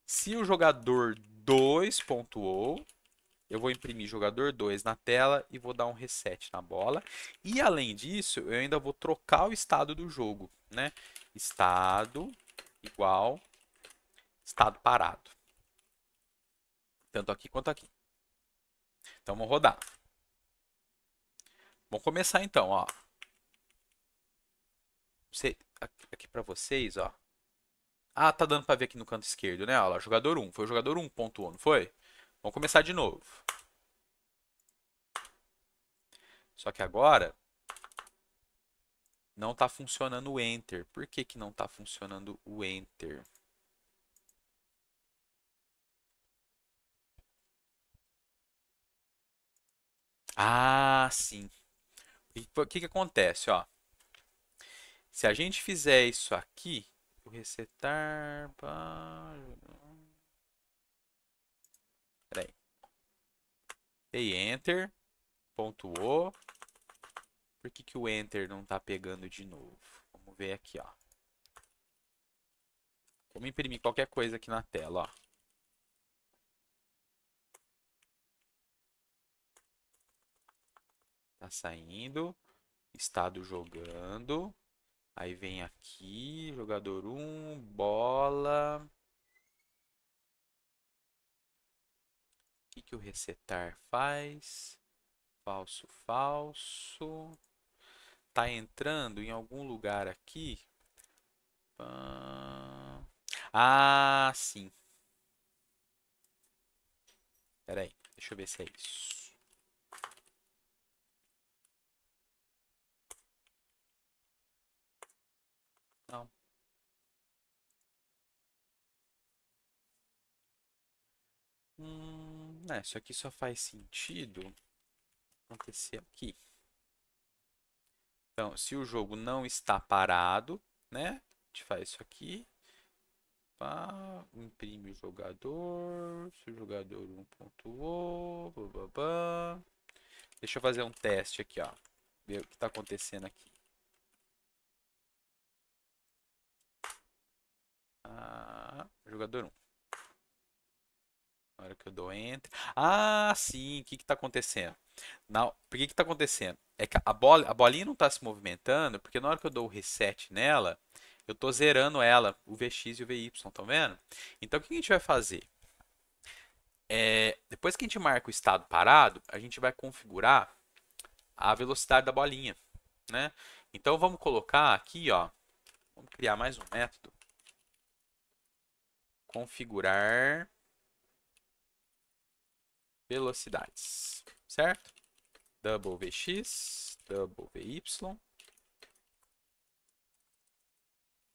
Se o jogador 2 pontuou, eu vou imprimir jogador 2 na tela e vou dar um reset na bola. E além disso, eu ainda vou trocar o estado do jogo, né? Estado igual estado parado. Tanto aqui quanto aqui. Então vamos rodar. Vamos começar então, ó. Aqui para vocês, ó. Ah, tá dando para ver aqui no canto esquerdo, né? Olha lá, jogador 1. Foi o jogador 1 pontuou, não foi? Vamos começar de novo. Só que agora não está funcionando o Enter. Por que que não está funcionando o Enter? Ah, sim. O que que acontece, ó? Se a gente fizer isso aqui, vou resetar. Peraí. Dei Enter. Pontuou. Por que que o Enter não está pegando de novo? Vamos ver aqui, ó. Vamos imprimir qualquer coisa aqui na tela, ó. Tá saindo. Estado jogando. Aí vem aqui, jogador 1, bola. O que que o resetar faz? Falso, falso. Tá entrando em algum lugar aqui. Ah, sim. Pera aí, deixa eu ver se é isso. Não. Isso aqui só faz sentido acontecer aqui. Então, se o jogo não está parado, né? A gente faz isso aqui. Pá, imprime o jogador. Se o jogador 1 pontuou. Bababá. Deixa eu fazer um teste aqui, ó. Ver o que está acontecendo aqui. Jogador 1. Na hora que eu dou Enter. Ah, sim. O que está acontecendo? Não, por que está acontecendo? É que a bolinha não está se movimentando, porque na hora que eu dou o reset nela, eu estou zerando ela, o VX e o VY, estão vendo? Então o que a gente vai fazer? Depois que a gente marca o estado parado, a gente vai configurar a velocidade da bolinha, né? Então vamos colocar aqui, ó, vamos criar mais um método. Configurar velocidades, certo? Double VX, double VY,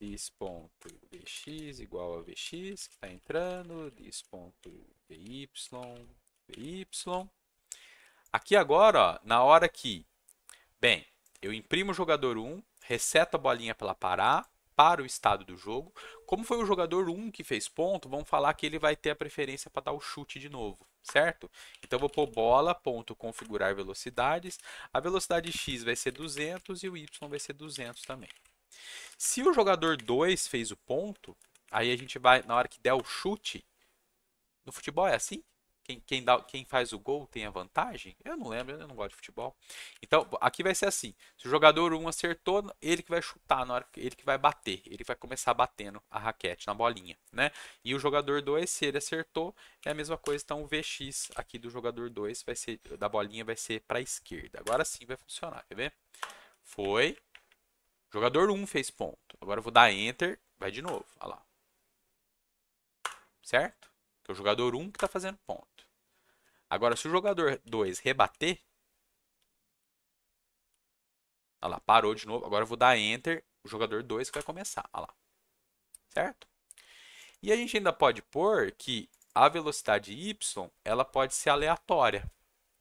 this.vx igual a vx, que está entrando, this.vy, vy. Aqui agora, ó, na hora que, bem, eu imprimo o jogador 1, reseto a bolinha para ela parar, para o estado do jogo. Como foi o jogador 1 que fez ponto, vamos falar que ele vai ter a preferência para dar o chute de novo, certo? Então, eu vou pôr bola, ponto, configurar velocidades. A velocidade x vai ser 200 e o y vai ser 200 também. Se o jogador 2 fez o ponto, aí a gente vai, na hora que der o chute, no futebol é assim? Quem faz o gol tem a vantagem? Eu não lembro, eu não gosto de futebol. Então, aqui vai ser assim. Se o jogador 1 acertou, ele que vai chutar, na hora que, ele que vai bater. Ele vai começar batendo a raquete na bolinha, né? E o jogador 2, se ele acertou, é a mesma coisa. Então, o VX aqui do jogador 2 vai ser, da bolinha vai ser para a esquerda. Agora sim vai funcionar, quer ver? Foi. Jogador 1 fez ponto. Agora eu vou dar Enter, vai de novo. Olha lá. Certo? Que é o jogador 1 que está fazendo ponto. Agora, se o jogador 2 rebater, olha lá, parou de novo. Agora eu vou dar Enter, o jogador 2 que vai começar. Olha lá. Certo? E a gente ainda pode pôr que a velocidade y ela pode ser aleatória.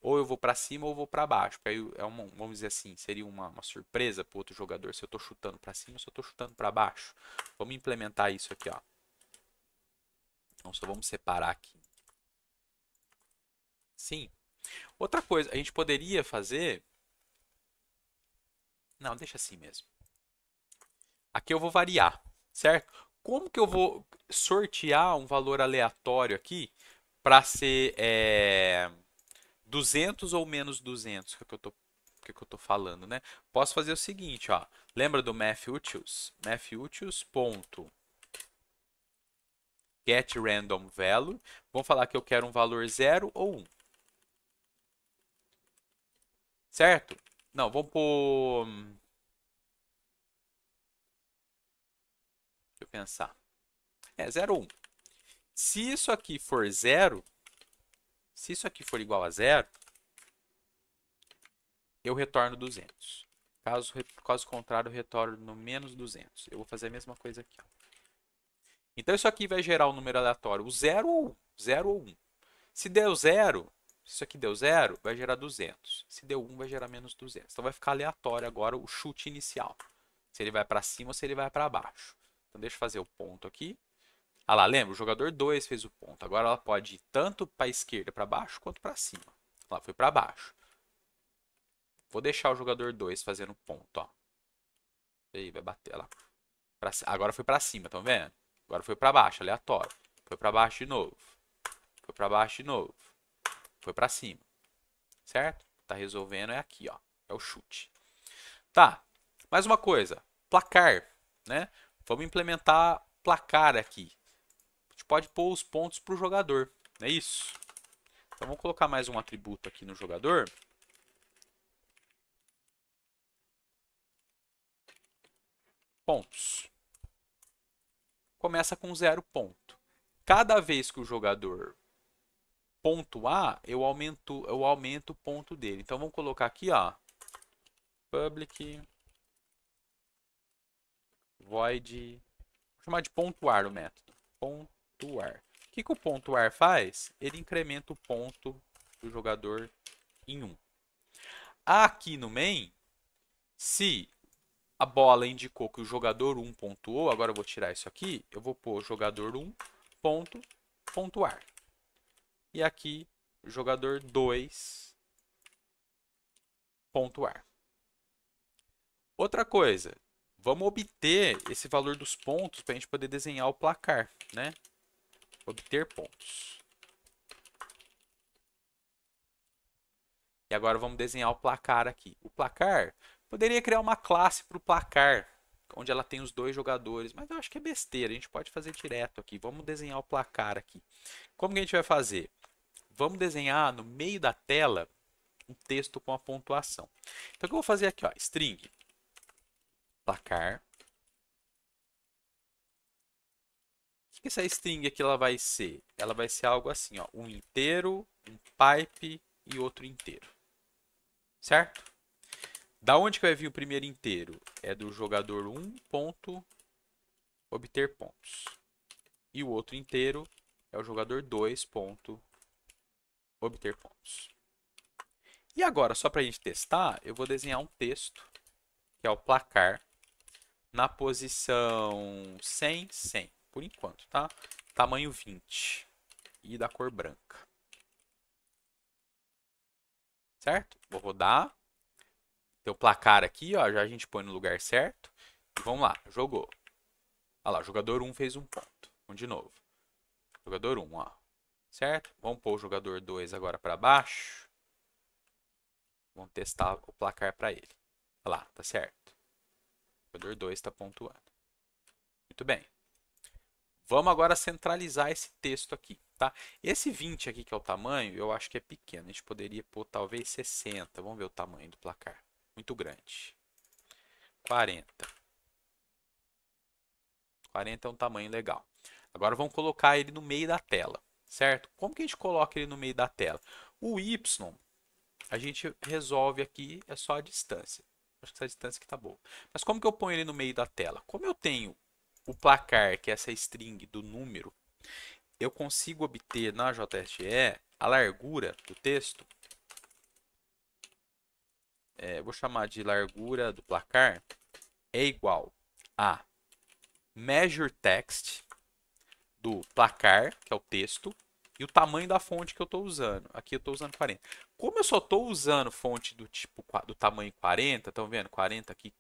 Ou eu vou para cima ou vou para baixo. Aí vamos dizer assim, seria uma surpresa para o outro jogador se eu estou chutando para cima ou se eu estou chutando para baixo. Vamos implementar isso aqui, ó. Então só vamos separar aqui. Sim. Outra coisa, a gente poderia fazer... Não, deixa assim mesmo. Aqui eu vou variar, certo? Como que eu vou sortear um valor aleatório aqui para ser 200 ou menos 200, que eu tô falando, né? Posso fazer o seguinte, ó. Lembra do MathUtils? MathUtils.getRandomValue. Vamos falar que eu quero um valor 0 ou 1. Certo? Não, vamos pôr... Deixa eu pensar. 0 ou 1. Se isso aqui for 0, se isso aqui for igual a 0, eu retorno 200. Caso contrário, eu retorno no menos 200. Eu vou fazer a mesma coisa aqui. Ó. Então, isso aqui vai gerar um número aleatório, o 0 ou 1. 0 ou 1. Se deu 0, se isso aqui deu 0, vai gerar 200. Se deu 1, vai gerar menos 200. Então, vai ficar aleatório agora o chute inicial. Se ele vai para cima ou se ele vai para baixo. Então, deixa eu fazer o ponto aqui. Ah lá, lembra? O jogador 2 fez o ponto. Agora ela pode ir tanto para a esquerda, para baixo, quanto para cima. Lá, foi para baixo. Vou deixar o jogador 2 fazendo ponto, ó. Aí, vai bater lá. Agora foi para cima, estão vendo? Agora foi para baixo, aleatório. Foi para baixo de novo. Foi para baixo de novo. Foi para cima. Certo? Tá resolvendo é aqui, ó. É o chute. Tá. Mais uma coisa. Placar, né? Vamos implementar placar aqui. A gente pode pôr os pontos para o jogador. Não é isso? Então vamos colocar mais um atributo aqui no jogador. Pontos. Começa com 0 ponto. Cada vez que o jogador pontuar, eu aumento o ponto dele. Então vamos colocar aqui, ó, public void, vou chamar de pontuar o método. Pontuar. O que o pontuar faz? Ele incrementa o ponto do jogador em 1. Aqui no main, se a bola indicou que o jogador 1 pontuou, agora eu vou tirar isso aqui, eu vou pôr jogador 1 ponto pontuar. E aqui, jogador 2 pontuar. Outra coisa, vamos obter esse valor dos pontos para a gente poder desenhar o placar, né? Obter pontos. E agora vamos desenhar o placar aqui. O placar, poderia criar uma classe para o placar, onde ela tem os dois jogadores, mas eu acho que é besteira, a gente pode fazer direto aqui. Vamos desenhar o placar aqui. Como que a gente vai fazer? Vamos desenhar no meio da tela um texto com a pontuação. Então, o que eu vou fazer aqui? Ó, string placar. O que essa string aqui ela vai ser? Ela vai ser algo assim, ó, um inteiro, um pipe e outro inteiro. Certo? Da onde que vai vir o primeiro inteiro? É do jogador 1 ponto obter pontos. E o outro inteiro é o jogador 2 ponto obter pontos. E agora, só para a gente testar, eu vou desenhar um texto, que é o placar, na posição 100, 100, por enquanto, tá? Tamanho 20 e da cor branca. Certo? Vou rodar. Tem o placar aqui, ó, já a gente põe no lugar certo. E vamos lá, jogou. Olha lá, jogador 1 fez um ponto. Vamos de novo. Jogador 1, ó. Certo? Vamos pôr o jogador 2 agora para baixo. Vamos testar o placar para ele. Olha lá, tá certo. O jogador 2 está pontuando. Muito bem. Vamos agora centralizar esse texto aqui, tá? Esse 20 aqui, que é o tamanho, eu acho que é pequeno. A gente poderia pôr talvez 60. Vamos ver o tamanho do placar. Muito grande. 40. 40 é um tamanho legal. Agora vamos colocar ele no meio da tela, certo? Como que a gente coloca ele no meio da tela? O Y, a gente resolve aqui, é só a distância. Acho que essa distância aqui tá boa. Mas como que eu ponho ele no meio da tela? Como eu tenho o placar, que é essa string do número, eu consigo obter na JSE a largura do texto vou chamar de largura do placar, é igual a measure text do placar, que é o texto, e o tamanho da fonte que eu estou usando. Aqui eu estou usando 40. Como eu só estou usando fonte do tipo do tamanho 40, estão vendo? 40 aqui,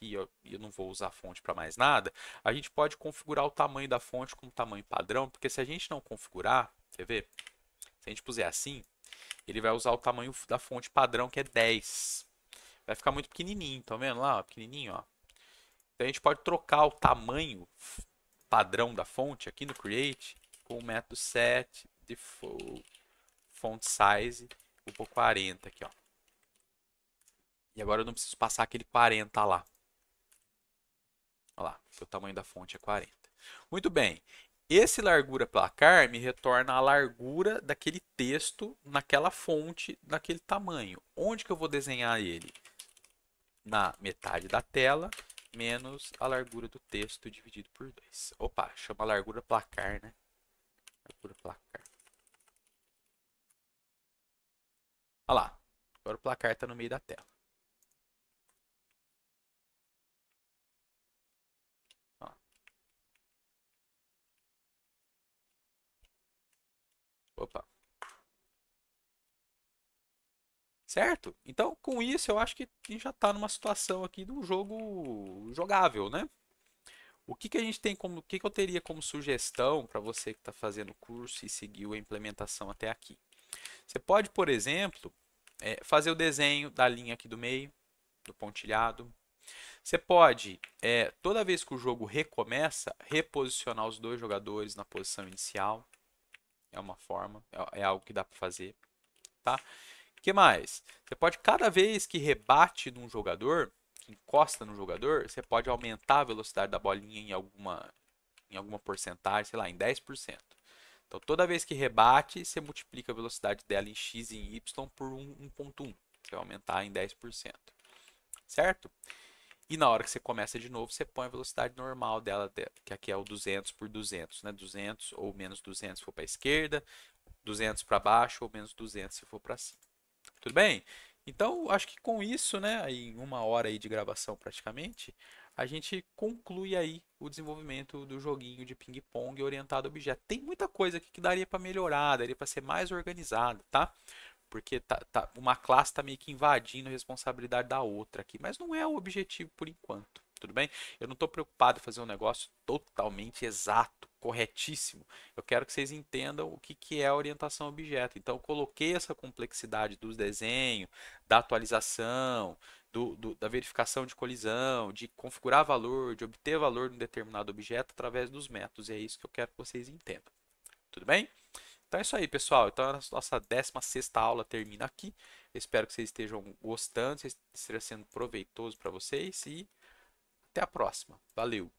e eu não vou usar fonte para mais nada, a gente pode configurar o tamanho da fonte como tamanho padrão, porque se a gente não configurar, quer ver? Se a gente puser assim, ele vai usar o tamanho da fonte padrão, que é 10. Vai ficar muito pequenininho, estão vendo lá? Ó, pequenininho, ó. Então a gente pode trocar o tamanho padrão da fonte aqui no Create com o método set default font size, vou pôr 40 aqui, ó. E agora eu não preciso passar aquele 40 lá. Olha lá, o tamanho da fonte é 40. Muito bem. Esse largura placar me retorna a largura daquele texto naquela fonte, naquele tamanho. Onde que eu vou desenhar ele? Na metade da tela, menos a largura do texto dividido por 2. Opa, chama largura placar, né? Largura placar. Olha lá, agora o placar está no meio da tela. Opa. Certo? Então, com isso, eu acho que a gente já está numa situação aqui de um jogo jogável, né? O que a gente tem como, o que eu teria como sugestão para você que está fazendo o curso e seguiu a implementação até aqui? Você pode, por exemplo, fazer o desenho da linha aqui do meio, do pontilhado. Você pode, toda vez que o jogo recomeça, reposicionar os dois jogadores na posição inicial. É uma forma, é algo que dá para fazer, tá? O que mais? Você pode, cada vez que rebate num jogador, que encosta no jogador, você pode aumentar a velocidade da bolinha em alguma porcentagem, sei lá, em 10%. Então, toda vez que rebate, você multiplica a velocidade dela em x e em y por 1.1. Você vai aumentar em 10%. Certo? E na hora que você começa de novo, você põe a velocidade normal dela, que aqui é o 200 por 200, né? 200 ou menos 200 se for para a esquerda, 200 para baixo ou menos 200 se for para cima. Tudo bem? Então, acho que com isso, né, em uma hora aí de gravação praticamente, a gente conclui aí o desenvolvimento do joguinho de ping-pong orientado a objeto. Tem muita coisa aqui que daria para melhorar, daria para ser mais organizado, tá? Porque uma classe está meio que invadindo a responsabilidade da outra aqui, mas não é o objetivo por enquanto. Tudo bem? Eu não estou preocupado em fazer um negócio totalmente exato, corretíssimo. Eu quero que vocês entendam o que é a orientação a objeto. Então, eu coloquei essa complexidade dos desenhos, da atualização, da verificação de colisão, de configurar valor, de obter valor de um determinado objeto através dos métodos. E é isso que eu quero que vocês entendam. Tudo bem? Então é isso aí, pessoal. Então a nossa 16ª aula termina aqui. Eu espero que vocês estejam gostando, que esteja sendo proveitoso para vocês e até a próxima. Valeu!